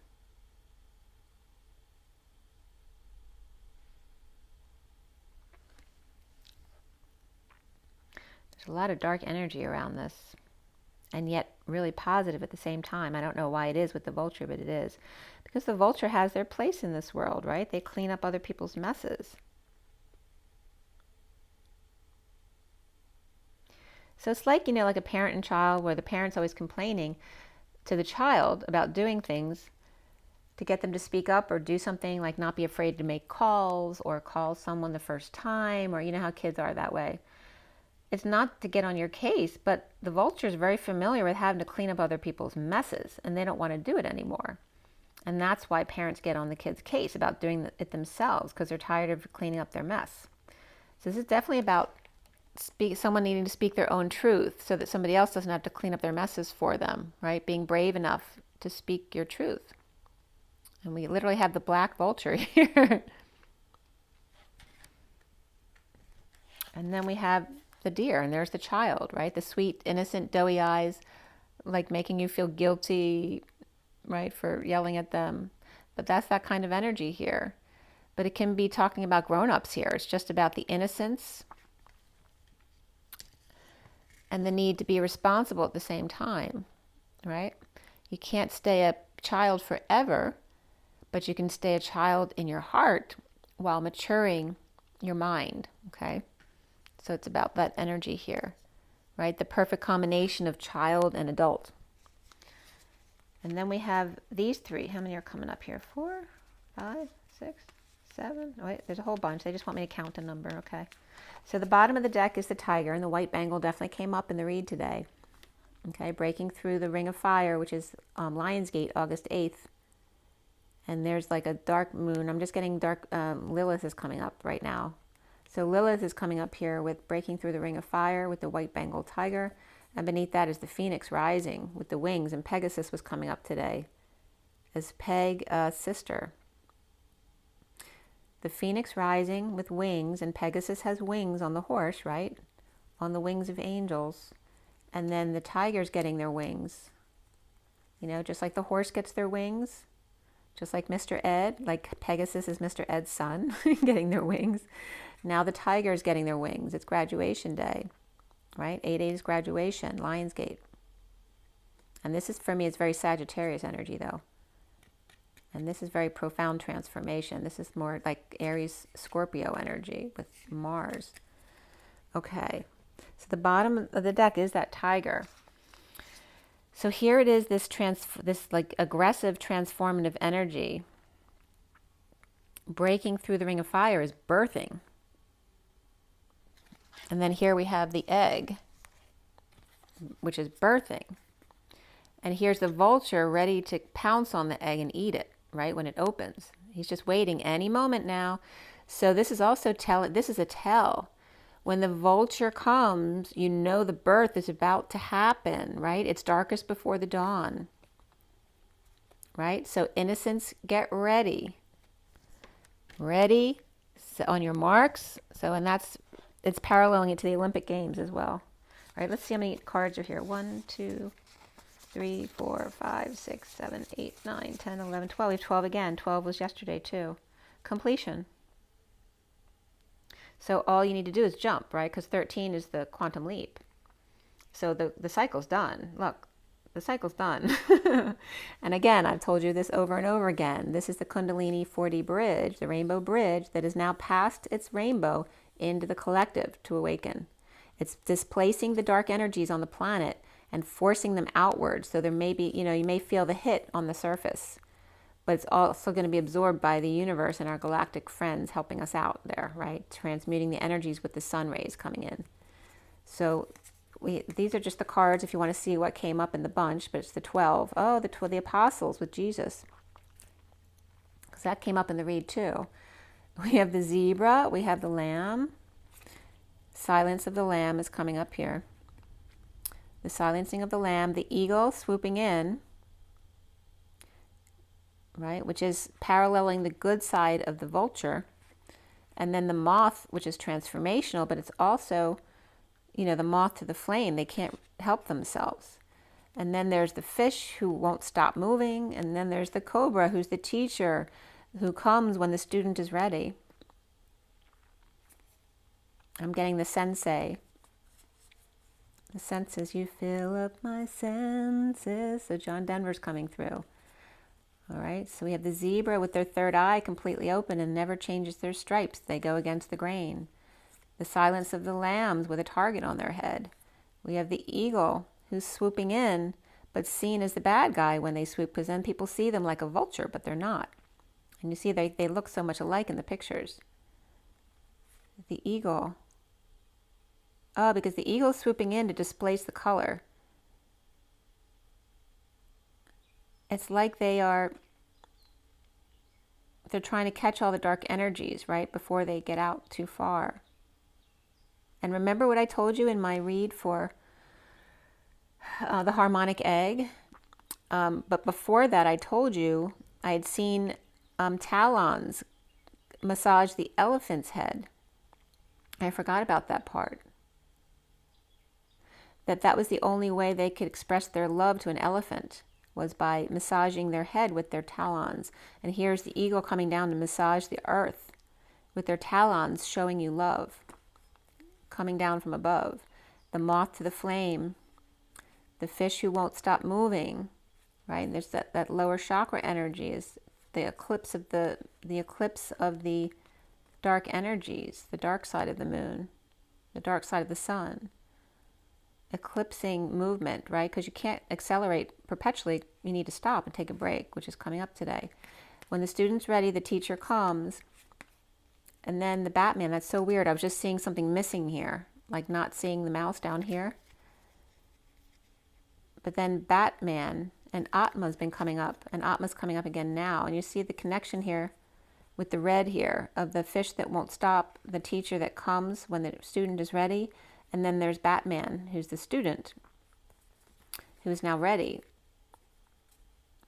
A: There's a lot of dark energy around this, and yet really positive at the same time. I don't know why it is with the vulture, but it is. Because the vulture has their place in this world, right? They clean up other people's messes. So it's like, like a parent and child, where the parent's always complaining to the child about doing things to get them to speak up or do something, like not be afraid to make calls or call someone the first time, or how kids are that way. It's not to get on your case, but the vulture is very familiar with having to clean up other people's messes, and they don't want to do it anymore. And that's why parents get on the kids' case about doing it themselves, because they're tired of cleaning up their mess. So this is definitely about someone needing to speak their own truth so that somebody else doesn't have to clean up their messes for them, right? Being brave enough to speak your truth. And we literally have the black vulture here. And then we have the deer, and there's the child, right? The sweet, innocent, doughy eyes, like making you feel guilty, right, for yelling at them. But that's that kind of energy here. But it can be talking about grown-ups here. It's just about the innocence and the need to be responsible at the same time, right? You can't stay a child forever, but you can stay a child in your heart while maturing your mind, okay? So it's about that energy here, right? The perfect combination of child and adult. And then we have these three. How many are coming up here? 4, 5, 6, 7. Oh, wait, there's a whole bunch. They just want me to count a number, okay? So the bottom of the deck is the tiger, and the white bangle definitely came up in the read today. Okay, breaking through the ring of fire, which is Lionsgate, August 8th. And there's like a dark moon. I'm just getting dark, Lilith is coming up right now. So Lilith is coming up here with breaking through the ring of fire with the white bangle tiger. And beneath that is the phoenix rising with the wings. And Pegasus was coming up today as Peg, sister. The phoenix rising with wings, and Pegasus has wings on the horse, right? On the wings of angels. And then the tiger's getting their wings. You know, just like the horse gets their wings, just like Mr. Ed, like Pegasus is Mr. Ed's son, getting their wings. Now the tiger's getting their wings. It's graduation day, right? 8/8 is graduation, Lionsgate. And this is, for me, it's very Sagittarius energy, though. And this is very profound transformation. This is more like Aries, Scorpio energy with Mars. Okay. So the bottom of the deck is that tiger. So here it is, this like aggressive transformative energy breaking through the ring of fire is birthing. And then here we have the egg, which is birthing. And here's the vulture ready to pounce on the egg and eat it, right, when it opens. He's just waiting any moment now. So this is also this is a tell. When the vulture comes, you know the birth is about to happen, right? It's darkest before the dawn, right? So innocence, get ready. Ready, so on your marks. So, and it's paralleling it to the Olympic Games as well. All right, let's see how many cards are here. 1, 2, 3, 4, 5, 6, 7, 8, 9, 10, 11, 12. We have 12 again. 12 was yesterday too. Completion. So all you need to do is jump, right? Because 13 is the quantum leap. So the cycle's done. Look, the cycle's done. And again, I've told you this over and over again. This is the Kundalini 4D bridge, the rainbow bridge that is now past its rainbow into the collective to awaken. It's displacing the dark energies on the planet and forcing them outward. So there may be, you may feel the hit on the surface, but it's also going to be absorbed by the universe and our galactic friends helping us out there, right? Transmuting the energies with the sun rays coming in. So these are just the cards if you want to see what came up in the bunch, but it's the 12. Oh, the apostles with Jesus. Because that came up in the read too. We have the zebra, we have the lamb. Silence of the lamb is coming up here. The silencing of the lamb, the eagle swooping in, right, which is paralleling the good side of the vulture, and then the moth, which is transformational, but it's also, the moth to the flame. They can't help themselves. And then there's the fish who won't stop moving, and then there's the cobra who's the teacher who comes when the student is ready. I'm getting the sensei. The senses, you fill up my senses. So John Denver's coming through. All right, so we have the zebra with their third eye completely open and never changes their stripes. They go against the grain. The silence of the lambs with a target on their head. We have the eagle who's swooping in, but seen as the bad guy when they swoop, because then people see them like a vulture, but they're not. And you see they look so much alike in the pictures. The eagle. Oh, because the eagle's swooping in to displace the color. It's like they are they're trying to catch all the dark energies, right, before they get out too far. And remember what I told you in my read for the harmonic egg? But before that, I told you I had seen talons massage the elephant's head. I forgot about that part. That was the only way they could express their love to an elephant, was by massaging their head with their talons. And here's the eagle coming down to massage the earth with their talons, showing you love, coming down from above. The moth to the flame, the fish who won't stop moving, right? There's that lower chakra energy, is the eclipse of the eclipse of the dark energies, the dark side of the moon, the dark side of the sun. Eclipsing movement, right? Because you can't accelerate perpetually. You need to stop and take a break, which is coming up today. When the student's ready, the teacher comes. And then the Batman, that's so weird. I was just seeing something missing here, like not seeing the mouse down here. But then Batman and Atma's been coming up, and Atma's coming up again now. And you see the connection here with the red here of the fish that won't stop, the teacher that comes when the student is ready. And then there's Batman, who's the student, who is now ready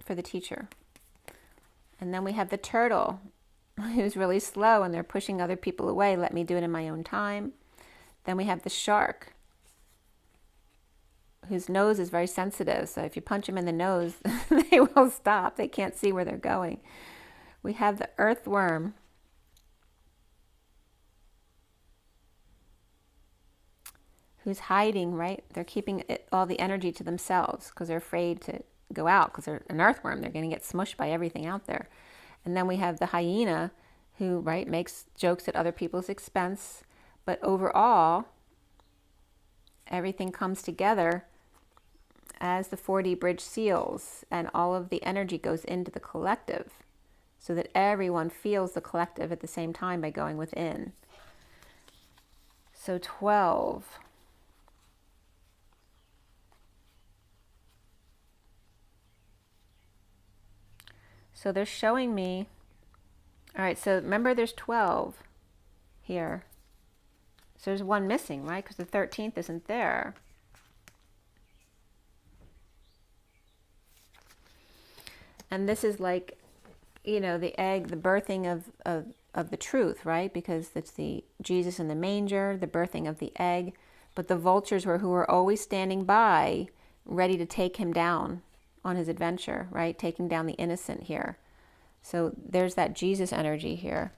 A: for the teacher. And then we have the turtle, who's really slow, and they're pushing other people away. Let me do it in my own time. Then we have the shark, whose nose is very sensitive. So if you punch them in the nose, they will stop. They can't see where they're going. We have the earthworm, who's hiding, right? They're keeping all the energy to themselves because they're afraid to go out, because they're an earthworm. They're going to get smushed by everything out there. And then we have the hyena, who, right, makes jokes at other people's expense. But overall, everything comes together as the 4D bridge seals, and all of the energy goes into the collective so that everyone feels the collective at the same time by going within. So 12. So they're showing me, all right, so remember there's 12 here. So there's one missing, right? Because the 13th isn't there. And this is like, you know, the egg, the birthing of the truth, right? Because it's the Jesus in the manger, the birthing of the egg. But the vultures who were always standing by, ready to take him down on his adventure, right? Taking down the innocent here. So there's that Jesus energy here.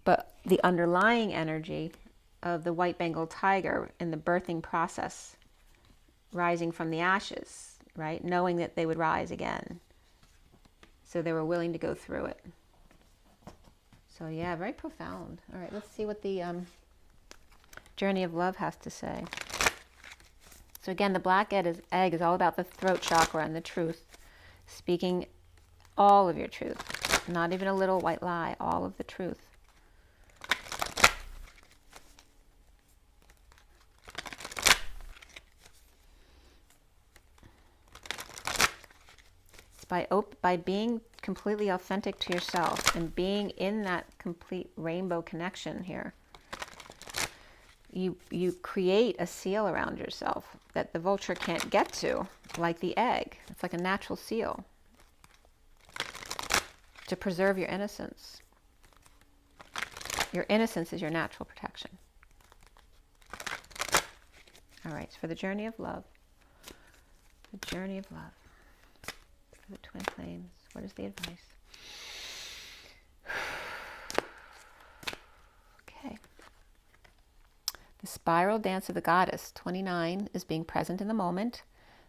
A: But the underlying energy of the white Bengal tiger in the birthing process, rising from the ashes, right? Knowing that they would rise again. So they were willing to go through it. So yeah, very profound. All right, let's see what the Journey of Love has to say. So again, the black egg is all about the throat chakra and the truth. Speaking all of your truth. Not even a little white lie, all of the truth. It's by being completely authentic to yourself and being in that complete rainbow connection here. You create a seal around yourself that the vulture can't get to, like the egg. It's like a natural seal to preserve your innocence. Your innocence is your natural protection. All right, so for the journey of love. The journey of love. For the twin flames, what is the advice? Okay. The spiral dance of the goddess, 29, is being present in the moment.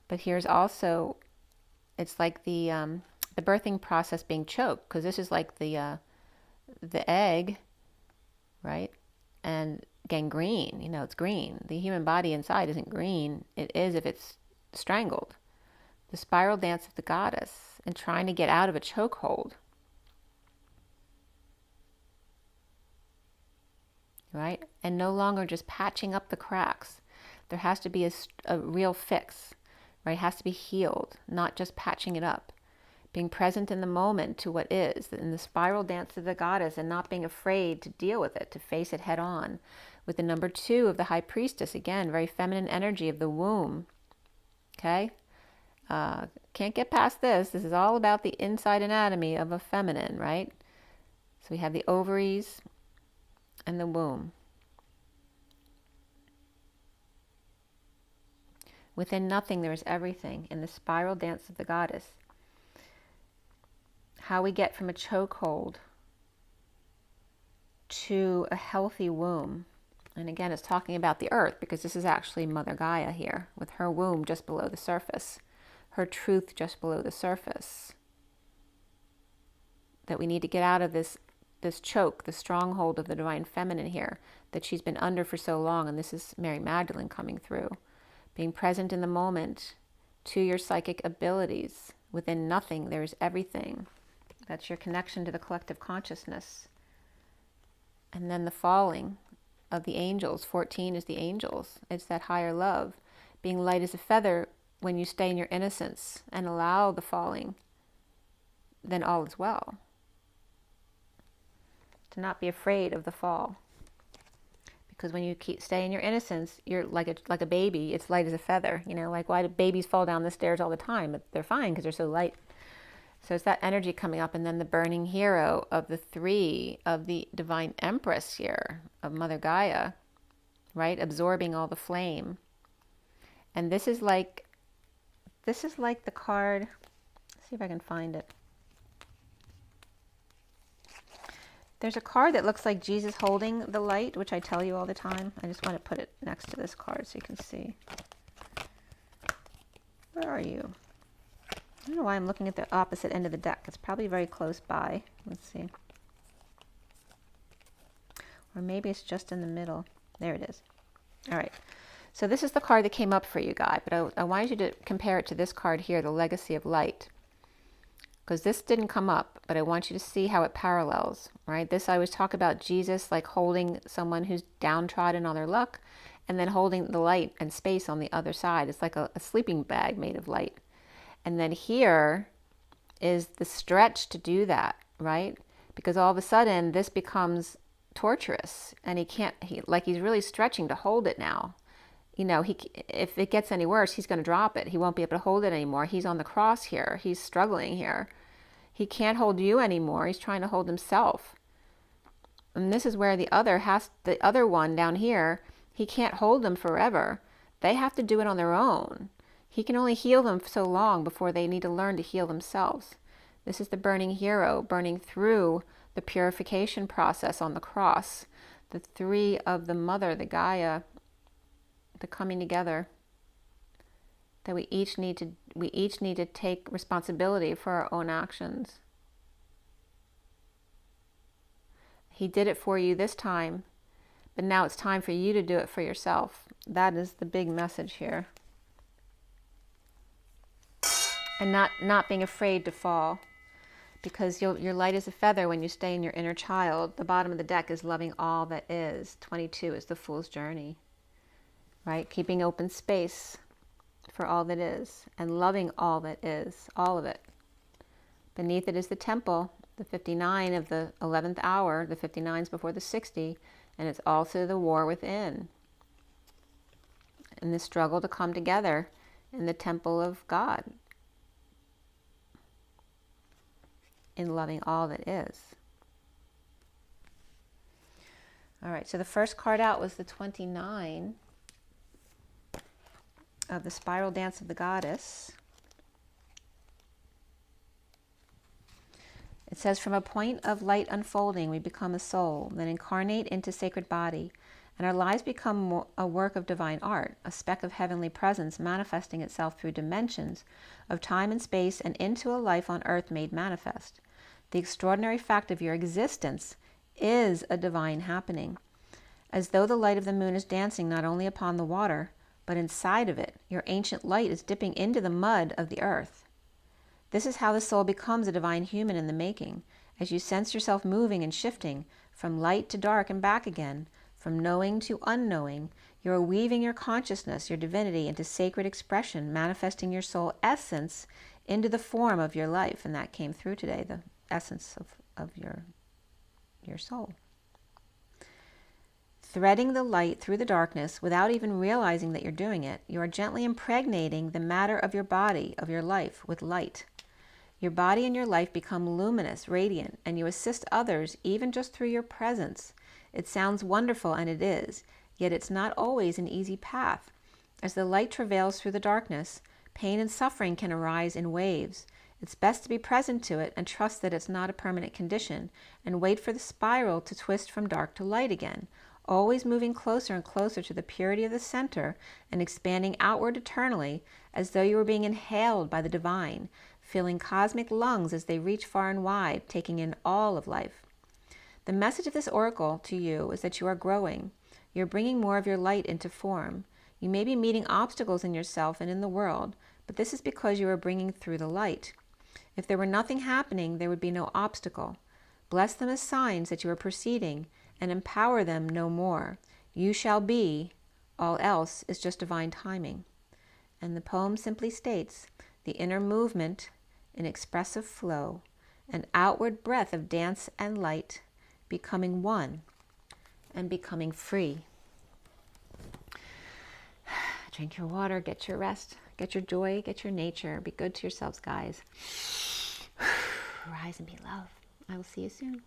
A: But here's also, it's like the birthing process being choked, because this is like the egg, right? And gangrene, you know, it's green. The human body inside isn't green. It is if it's strangled. The spiral dance of the goddess and trying to get out of a chokehold. Right? And no longer just patching up the cracks. There has to be a real fix, right? It has to be healed, not just patching it up. being present in the moment to what is, in the spiral dance of the goddess, and not being afraid to deal with it, to face it head on. With the number 2 of the high priestess, again, very feminine energy of the womb. Okay? Can't get past this. This is all about the inside anatomy of a feminine, right? So we have the ovaries and the womb. Within nothing, there is everything in the spiral dance of the goddess. How we get from a chokehold to a healthy womb. And again, it's talking about the earth, because this is actually Mother Gaia here, with her womb just below the surface, her truth just below the surface. That we need to get out of this choke, the stronghold of the divine feminine here, that she's been under for so long. And this is Mary Magdalene coming through. Being present in the moment to your psychic abilities. Within nothing, there is everything. That's your connection to the collective consciousness. And then the falling of the angels. 14 is the angels. It's that higher love. Being light as a feather when you stay in your innocence and allow the falling, then all is well. To not be afraid of the fall. Because when you stay in your innocence, you're like a baby. It's light as a feather. You know, like why do babies fall down the stairs all the time? But they're fine because they're so light. So it's that energy coming up. And then the burning hero of the 3 of the divine empress here, of Mother Gaia, right? Absorbing all the flame. And this is like the card. Let's see if I can find it. There's a card that looks like Jesus holding the light, which I tell you all the time. I just want to put it next to this card so you can see. Where are you? I don't know why I'm looking at the opposite end of the deck. It's probably very close by. Let's see. Or maybe it's just in the middle. There it is. All right. So this is the card that came up for you, Guy. But I wanted you to compare it to this card here, the Legacy of Light. Because this didn't come up, but I want you to see how it parallels, right? This, I always talk about Jesus like holding someone who's downtrodden on their luck, and then holding the light and space on the other side. It's like a sleeping bag made of light. And then here is the stretch to do that, right? Because all of a sudden this becomes torturous, and he's really stretching to hold it now. You know, if it gets any worse, he's going to drop it. He won't be able to hold it anymore. He's on the cross here. He's struggling here. He can't hold you anymore. He's trying to hold himself. And this is where the other one down here, he can't hold them forever. They have to do it on their own. He can only heal them so long before they need to learn to heal themselves. This is the burning hero, burning through the purification process on the cross. The 3 of the mother, the Gaia, the coming together, that we each need to take responsibility for our own actions. He did it for you this time, but now it's time for you to do it for yourself. That is the big message here. And not being afraid to fall, because you're light as a feather when you stay in your inner child. The bottom of the deck is loving all that is. 22 is the Fool's Journey. Right? Keeping open space for all that is, and loving all that is, all of it. Beneath it is the temple, the 59 of the 11th hour, the 59s before the 60, and it's also the war within. And the struggle to come together in the temple of God, in loving all that is. All right, so the first card out was the 29 of the Spiral Dance of the Goddess. It says, from a point of light unfolding, we become a soul, then incarnate into sacred body, and our lives become a work of divine art, a speck of heavenly presence manifesting itself through dimensions of time and space and into a life on earth made manifest. The extraordinary fact of your existence is a divine happening, as though the light of the moon is dancing not only upon the water, but inside of it, your ancient light is dipping into the mud of the earth. This is how the soul becomes a divine human in the making, as you sense yourself moving and shifting from light to dark and back again, from knowing to unknowing. You are weaving your consciousness, your divinity, into sacred expression, manifesting your soul essence into the form of your life. And that came through today, the essence of your soul. Threading the light through the darkness without even realizing that you're doing it, you are gently impregnating the matter of your body, of your life, with light. Your body and your life become luminous, radiant, and you assist others even just through your presence. It sounds wonderful, and it is, yet it's not always an easy path. As the light travails through the darkness, pain and suffering can arise in waves. It's best to be present to it and trust that it's not a permanent condition, and wait for the spiral to twist from dark to light again, always moving closer and closer to the purity of the center and expanding outward eternally as though you were being inhaled by the divine, filling cosmic lungs as they reach far and wide, taking in all of life. The message of this oracle to you is that you are growing. You're bringing more of your light into form. You may be meeting obstacles in yourself and in the world, but this is because you are bringing through the light. If there were nothing happening, there would be no obstacle. Bless them as signs that you are proceeding, and empower them no more. You shall be, all else is just divine timing. And the poem simply states, the inner movement, an expressive flow, an outward breath of dance and light, becoming one and becoming free. Drink your water, get your rest, get your joy, get your nature. Be good to yourselves, guys. Rise and be love. I will see you soon.